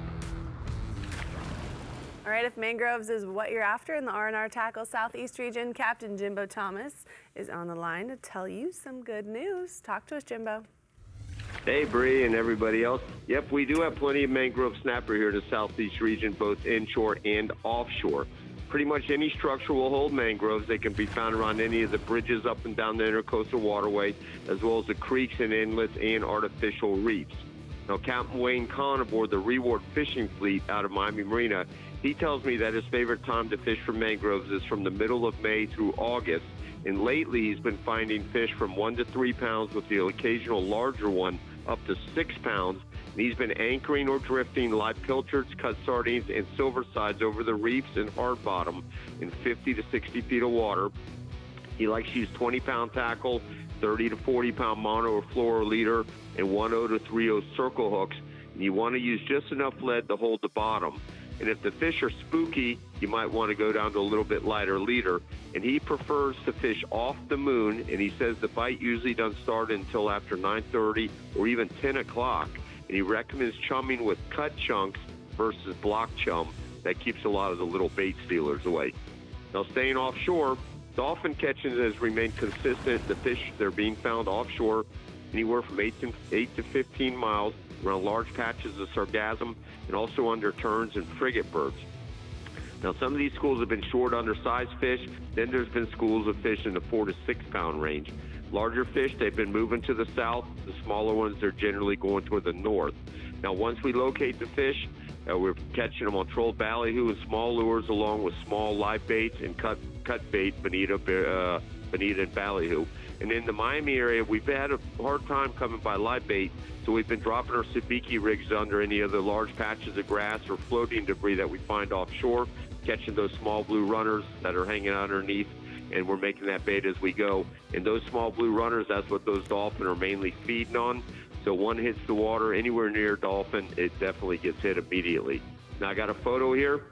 All right, if mangroves is what you're after in the R&R Tackle Southeast region, Captain Jimbo Thomas is on the line to tell you some good news. Talk to us, Jimbo. Hey, Brie and everybody else. Yep, we do have plenty of mangrove snapper here in the Southeast region, both inshore and offshore. Pretty much any structure will hold mangroves. They can be found around any of the bridges up and down the intercoastal waterway, as well as the creeks and inlets and artificial reefs. Now, Captain Wayne Kahn aboard the Reward Fishing Fleet out of Miami Marina, he tells me that his favorite time to fish for mangroves is from the middle of May through August. And lately, he's been finding fish from 1 to 3 pounds with the occasional larger one up to 6 pounds. And he's been anchoring or drifting live pilchards, cut sardines, and silver sides over the reefs and hard bottom in 50 to 60 feet of water. He likes to use 20-pound tackle, 30 to 40-pound mono or fluoro leader, and 1/0 to 3/0 circle hooks. And you want to use just enough lead to hold the bottom. And if the fish are spooky, you might want to go down to a little bit lighter leader. And he prefers to fish off the moon, and he says the bite usually doesn't start until after 9:30 or even 10 o'clock. And he recommends chumming with cut chunks versus block chum. That keeps a lot of the little bait stealers away. Now, staying offshore, dolphin catching has remained consistent. The fish, they're being found offshore anywhere from 8 to 15 miles around large patches of sargassum and also under terns and frigate birds. Now, some of these schools have been short undersized fish. Then there's been schools of fish in the 4 to 6 pound range. Larger fish, they've been moving to the south. The smaller ones, they're generally going toward the north. Now, once we locate the fish, we're catching them on trolled ballyhoo and small lures along with small live baits and cut bait, bonita and ballyhoo. And in the Miami area, we've had a hard time coming by live bait, so we've been dropping our sabiki rigs under any of the large patches of grass or floating debris that we find offshore, catching those small blue runners that are hanging underneath, and we're making that bait as we go. And those small blue runners, that's what those dolphin are mainly feeding on. So one hits the water anywhere near dolphin, it definitely gets hit immediately. Now, I got a photo here.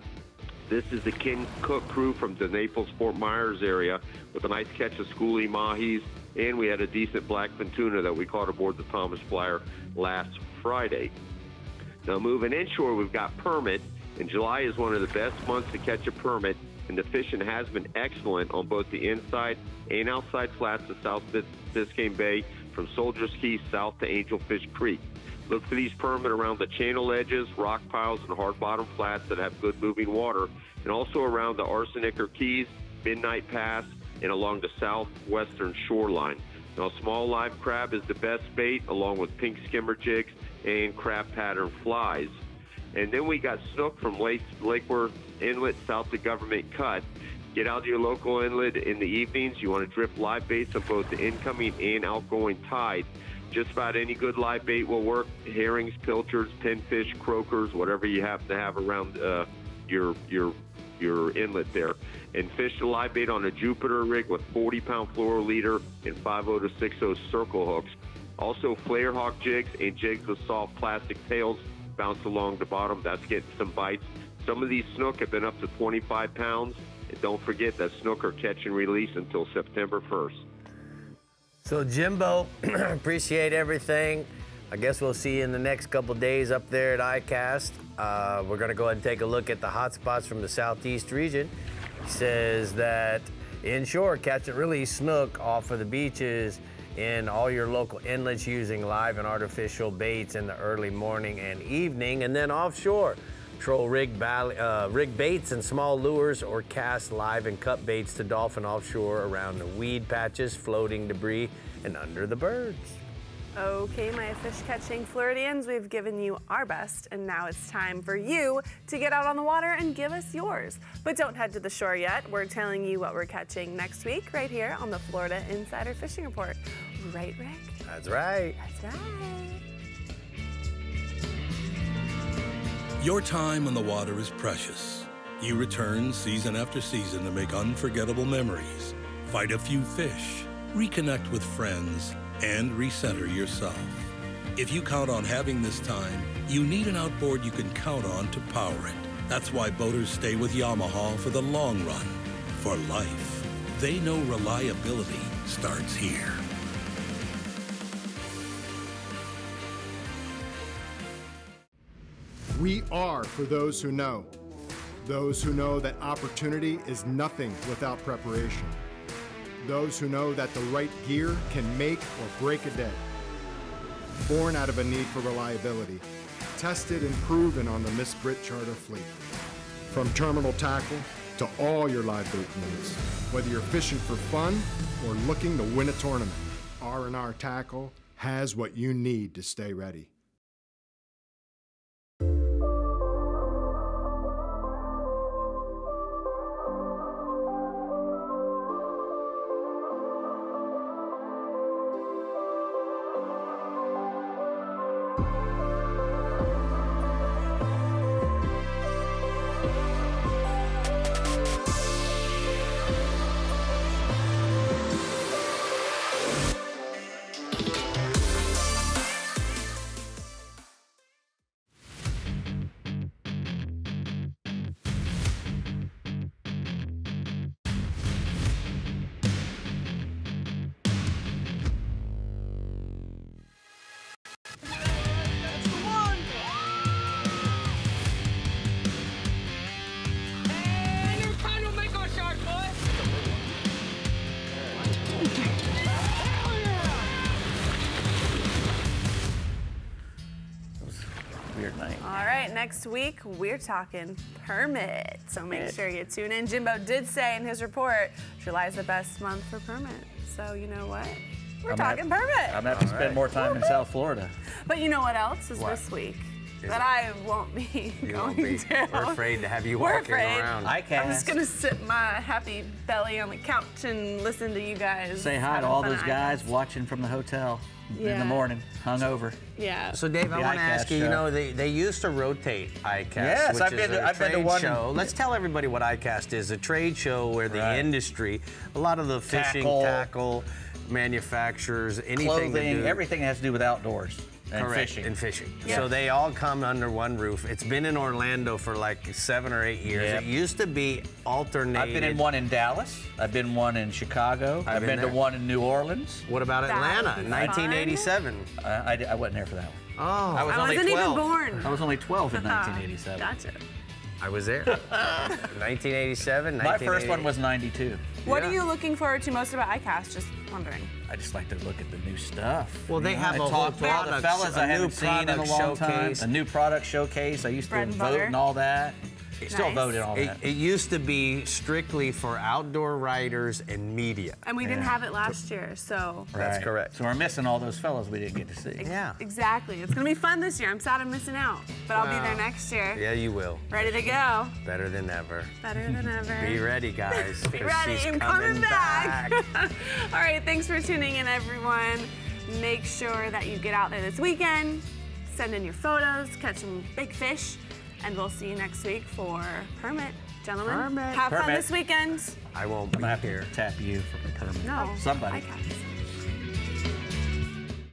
This is the Ken Cook crew from the Naples-Fort Myers area with a nice catch of schoolie mahis, and we had a decent blackfin tuna that we caught aboard the Thomas Flyer last Friday. Now, moving inshore, we've got permit, and July is one of the best months to catch a permit. and the fishing has been excellent on both the inside and outside flats of South Biscayne Bay from Soldiers Key south to Angelfish Creek. Look for these permit around the channel edges, rock piles, and hard bottom flats that have good moving water, and also around the Arsenicer Keys, Midnight Pass, and along the southwestern shoreline. Now, small live crab is the best bait, along with pink skimmer jigs and crab pattern flies. And then we got snook from Lake Worth Inlet south to Government Cut. Get out to your local inlet in the evenings. You want to drift live baits on both the incoming and outgoing tide. Just about any good live bait will work. Herrings, pilchards, pinfish, croakers, whatever you happen to have around your inlet there. And fish the live bait on a Jupiter rig with 40-pound fluoro leader and 5/0 to 6/0 circle hooks. Also, flare hawk jigs and jigs with soft plastic tails bounce along the bottom. That's getting some bites. Some of these snook have been up to 25 pounds. And don't forget that snook are catch and release until September 1st. So, Jimbo, appreciate everything. I guess we'll see you in the next couple days up there at ICAST. We're going to go ahead and take a look at the hot spots from the southeast region. He says that inshore, catch and release snook off of the beaches in all your local inlets using live and artificial baits in the early morning and evening. And then offshore, troll rig baits and small lures or cast live and cut baits to dolphin offshore around the weed patches, floating debris, and under the birds. Okay, my fish-catching Floridians, we've given you our best, and now it's time for you to get out on the water and give us yours. But don't head to the shore yet. We're telling you what we're catching next week right here on the Florida Insider Fishing Report. Right, Rick? That's right. That's right. Your time on the water is precious. You return season after season to make unforgettable memories, fight a few fish, reconnect with friends, and recenter yourself. If you count on having this time, you need an outboard you can count on to power it. That's why boaters stay with Yamaha for the long run, for life. They know reliability starts here. We are for those who know that opportunity is nothing without preparation. Those who know that the right gear can make or break a day. Born out of a need for reliability, tested and proven on the Miss Brit charter fleet. From terminal tackle to all your live bait needs, whether you're fishing for fun or looking to win a tournament, R&R Tackle has what you need to stay ready. Next week, we're talking permit. So make sure you tune in. Jimbo did say in his report, July is the best month for permit. So you know what? We're talking permit. I'm going to have to spend more time in South Florida. But you know what else is this week? That I won't be going to. We're afraid to have you walking around. I'm just going to sit my happy belly on the couch and listen to you guys. Say hi to all those guys watching from the hotel in the morning, hungover. Yeah. So Dave, I want to ask you, you know, they used to rotate ICAST, yes, which is a trade show. One. Let's tell everybody what ICAST is, a trade show where the industry, a lot of the fishing, tackle manufacturers, anything clothing, to do, everything has to do with outdoors. And fishing. And fishing. Yes. So they all come under one roof. It's been in Orlando for like 7 or 8 years. Yep. It used to be alternated. I've been in one in Dallas. I've been one in Chicago. I've been to one in New Orleans. What about Atlanta in 1987? I wasn't there for that one. Oh, I wasn't even born. I was only 12 in 1987. Gotcha. I was there. 1987, My first one was 92. What are you looking forward to most about ICAST? Just wondering. I just like to look at the new stuff. Well, they have a whole talk to all the fellas I haven't seen in a long time. A new product showcase. I used to vote and all that. Still vote in all that. It used to be strictly for outdoor riders and media. And we didn't have it last year, so. That's correct. So we're missing all those fellas we didn't get to see. Yeah. Exactly. It's going to be fun this year. I'm sad I'm missing out, but I'll be there next year. Yeah, you will. Ready to go. Better than ever. Better than ever. Be ready, guys. Be ready. She's I'm coming back. All right, thanks for tuning in, everyone. Make sure that you get out there this weekend. Send in your photos, catch some big fish. And we'll see you next week for Permit. Gentlemen, have fun this weekend. I won't be here. here. Tap you for the permit. No. Somebody. I got this.